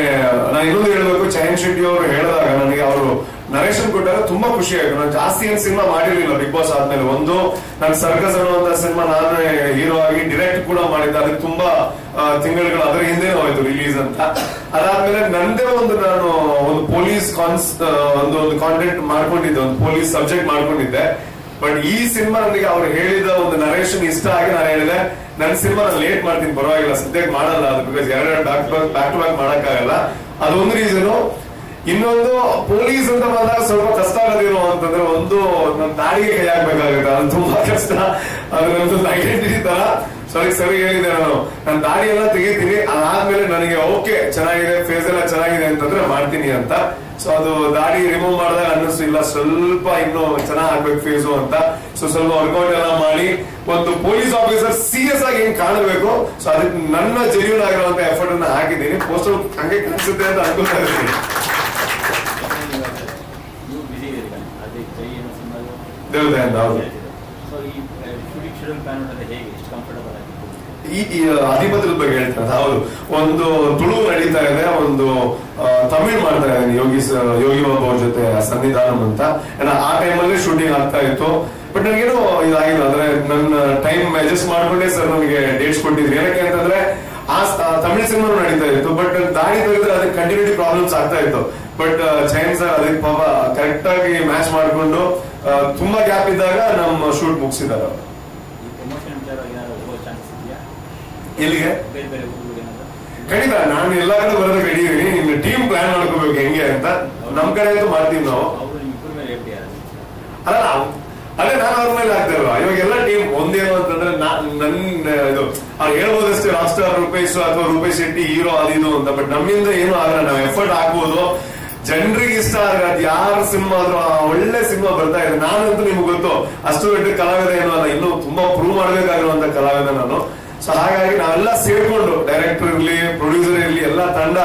ನಾನು ಇನ್ನೊಂದು ಹೇಳ್ಬೇಕು. ಚಯನ್ ಶೆಟ್ಟಿ ಅವರು ಹೇಳಿದಾಗ ನನಗೆ ಅವರು ನರೇಶನ್ ಕೊಟ್ಟಾಗ ತುಂಬಾ ಖುಷಿ ಆಯ್ತು. ನಾನು ಜಾಸ್ತಿ ಏನ್ ಸಿನಿಮಾ ಮಾಡಿರ್ಲಿಲ್ಲ ಬಿಗ್ ಬಾಸ್ ಆದ್ಮೇಲೆ. ಒಂದು ನಾನು ಸರ್ಕಸ್ ಅನ್ನುವಂತ ಸಿನಿಮಾ ನಾನು ಹೀರೋ ಆಗಿ ಡೈರೆಕ್ಟ್ ಕೂಡ ಮಾಡಿದ್ದೆ. ಅದಕ್ಕೆ ತುಂಬಾ ತಿಂಗಳುಗಳು ಅದರ ಹಿಂದೆ ಹೋಯ್ತು ರಿಲೀಸ್ ಅಂತ. ಅದಾದ್ಮೇಲೆ ನಂದೇ ನಾನು ಒಂದು ಪೊಲೀಸ್ ಒಂದು ಕಾಂಟೆಂಟ್ ಮಾಡ್ಕೊಂಡಿದ್ದೆ, ಒಂದು ಪೊಲೀಸ್ ಸಬ್ಜೆಕ್ಟ್ ಮಾಡ್ಕೊಂಡಿದ್ದೆ. ಬಟ್ ಈ ಸಿನಿಮಾ ನನಗೆ ಅವ್ರು ಹೇಳಿದ ಒಂದು ನರೇಶನ್ ಇಷ್ಟ ಆಗಿ ನಾನು ಹೇಳಿದೆ ನನ್ನ ಸಿನಿಮಾ ನಾನು ಲೇಟ್ ಮಾಡ್ತೀನಿ, ಪರವಾಗಿಲ್ಲ ಸದ್ಯಕ್ಕೆ ಮಾಡಲ್ಲ ಅದು, ಬಿಕಾಸ್ ಎರಡು ಬ್ಯಾಕ್ ಟು ಬ್ಯಾಕ್ ಮಾಡಕ್ಕಾಗಲ್ಲ. ಅದೊಂದು ರೀಸನು. ಇನ್ನೊಂದು ಪೊಲೀಸ್ ಅಂತ ಬಂದಾಗ ಸ್ವಲ್ಪ ಕಷ್ಟ ಆಗೋದಿರೋ ಅಂತಂದ್ರೆ ಒಂದು ನನ್ನ ದಾರಿಗೆ ಕೈ ಹಾಕ್ಬೇಕಾಗುತ್ತೆ. ಅದು ತುಂಬಾ ಕಷ್ಟ. ಅದು ನಮ್ದೊಂದು ಐಡೆಂಟಿಟಿ ತರ. ಸರಿ ಹೇಳಿದೆ ನಾನು ನನ್ನ ದಾಡಿ ಎಲ್ಲ ತೆಗಿತೀನಿ, ಅದಾದ್ಮೇಲೆ ನನಗೆ ಓಕೆ ಚೆನ್ನಾಗಿದೆ, ಫೇಸ್ ಎಲ್ಲ ಚೆನ್ನಾಗಿದೆ ಅಂತಂದ್ರೆ ಮಾಡ್ತೀನಿ ಅಂತ. ಸೊ ಅದು ದಾಡಿ ರಿಮೂವ್ ಮಾಡಿದಾಗ ಅನ್ನಿಸ್ತು ಇಲ್ಲ ಸ್ವಲ್ಪ ಇನ್ನು ಚೆನ್ನಾಗಿ ಆಗ್ಬೇಕು ಫೇಸು ಅಂತ. ಸೊ ಸ್ವಲ್ಪ ವರ್ಕೌಟ್ ಎಲ್ಲ ಮಾಡಿ ಒಂದು ಪೊಲೀಸ್ ಆಫೀಸರ್ ಸೀರಿಯಸ್ ಆಗಿ ಹೆಂಗ್ ಕಾಣಬೇಕು, ಸೊ ಅದಕ್ಕೆ ನನ್ನ ಜೆನ್ಯೂನ್ ಆಗಿರುವಂತ ಎಫರ್ಟ್ ಅನ್ನ ಹಾಕಿದ್ದೀನಿ. ಪೋಸ್ಟರ್ ಹಂಗೆ ಕಾಣಿಸುತ್ತೆ ಅಂತ ಅನ್ಕೋತಾ ಇದ್ದೀನಿ. ದೇವದಯಿಂದ ಹೌದು. ಈ ಅಧಿಪತ್ಯದ ಬಗ್ಗೆ ಹೇಳ್ತಾರೆ. ಹೌದು, ಒಂದು ತುಳು ನಡೀತಾ ಇದೆ, ಒಂದು ತಮಿಳ್ ಮಾಡ್ತಾ ಇದ್ದೀನಿ ಯೋಗಿ ಬಾಬು ಅವ್ರ ಜೊತೆ ಸನ್ನಿಧಾನಂ ಅಂತ. ಆ ಟೈಮಲ್ಲಿ ಶೂಟಿಂಗ್ ಆಗ್ತಾ ಇತ್ತು. ಬಟ್ ನನಗೇನು ಇದಾಗಿಲ್ಲ, ಅಂದ್ರೆ ನನ್ನ ಟೈಮ್ ಅಡ್ಜಸ್ಟ್ ಮಾಡ್ಕೊಂಡೆ ಸರ್ ನನಗೆ ಡೇಟ್ಸ್ ಕೊಟ್ಟಿದ್ರಿ. ಏನಕ್ಕೆ ಅಂತಂದ್ರೆ ಆ ತಮಿಳ್ ಸಿನಿಮಾ ನಡೀತಾ ಇತ್ತು. ಬಟ್ ದಾಡಿ ತೆಗೆದ್ರೆ ಅದಕ್ಕೆ ಕಂಟಿನ್ಯೂಟಿ ಪ್ರಾಬ್ಲಮ್ಸ್ ಆಗ್ತಾ ಇತ್ತು. ಬಟ್ ಚೈನ್ ಸರ್ ಅದಕ್ಕೆ ಪಾಪ ಕರೆಕ್ಟ್ ಆಗಿ ಮ್ಯಾಚ್ ಮಾಡ್ಕೊಂಡು ತುಂಬಾ ಗ್ಯಾಪ್ ಇದ್ದಾಗ ನಮ್ಮ ಶೂಟ್ ಮುಗಿಸಿದ್ದಾರೆ. ಎಲ್ಲಿಗೆ ಖಂಡಿತ ನಾನು ಎಲ್ಲಾ ಕಡೆ ಬರೋದು ಕಡಿದೀನಿ. ಇನ್ನು ಟೀಮ್ ಪ್ಲಾನ್ ಮಾಡ್ಕೋಬೇಕು ಹೆಂಗೆ ಅಂತ. ನಮ್ ಕಡೆ ಅಂತೂ ಮಾಡ್ತೀವಿ ನಾವು. ಅಲ್ಲ ಅದೇ ನಾನು ಅವ್ರ ಮೇಲೆ ಆಗ್ತಾ ಇಲ್ವಾ. ಇವಾಗ ಎಲ್ಲ ಟೀಮ್ ಒಂದೇನು ಅಂತಂದ್ರೆ ನನ್ನ ಇದು ಅವ್ರು ಹೇಳ್ಬೋದಷ್ಟೇ ರಾಕ್ ಸ್ಟಾರ್ ರೂಪೇಶ್ ಅಥವಾ ರೂಪೇಶ್ ಶೆಟ್ಟಿ ಹೀರೋ ಅದಿದು ಅಂತ. ಬಟ್ ನಮ್ಮಿಂದ ಏನು ಆಗಲ್ಲ. ನಾವು ಎಫರ್ಟ್ ಹಾಕ್ಬೋದು. ಜನರಿಗೆ ಇಷ್ಟ ಆದ್ರೆ ಅದು ಯಾರ ಸಿನಿಮಾ ಆದ್ರೂ ಒಳ್ಳೆ ಸಿನಿಮಾ ಬರ್ತಾ ಇದೆ. ನಾನಂತೂ ನಿಮ್ಗೆ ಗೊತ್ತು ಅಷ್ಟು ದೊಡ್ಡ ಕಲಾವಿದ ಏನೋ ಅಲ್ಲ, ಇನ್ನೂ ತುಂಬಾ ಪ್ರೂವ್ ಮಾಡ್ಬೇಕಾಗಿರುವಂತ ಕಲಾವಿದ ನಾನು. ಸೊ ಹಾಗಾಗಿ ನಾವೆಲ್ಲ ಸೇರ್ಕೊಂಡು ಡೈರೆಕ್ಟರ್ ಇರ್ಲಿ, ಪ್ರೊಡ್ಯೂಸರ್ ಇರ್ಲಿ, ಎಲ್ಲ ತಂಡ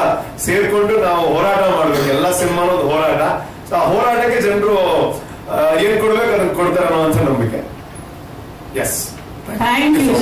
ಸೇರ್ಕೊಂಡು ನಾವು ಹೋರಾಟ ಮಾಡ್ಬೇಕು. ಎಲ್ಲ ಸಿನಿಮಾನು ಒಂದು ಹೋರಾಟ. ಸೊ ಆ ಹೋರಾಟಕ್ಕೆ ಜನರು ಏನ್ ಕೊಡ್ಬೇಕು ಅದನ್ನ ಕೊಡ್ತಾರೆ ಅನ್ನೋ ನಂಬಿಕೆ. Yes, thank you.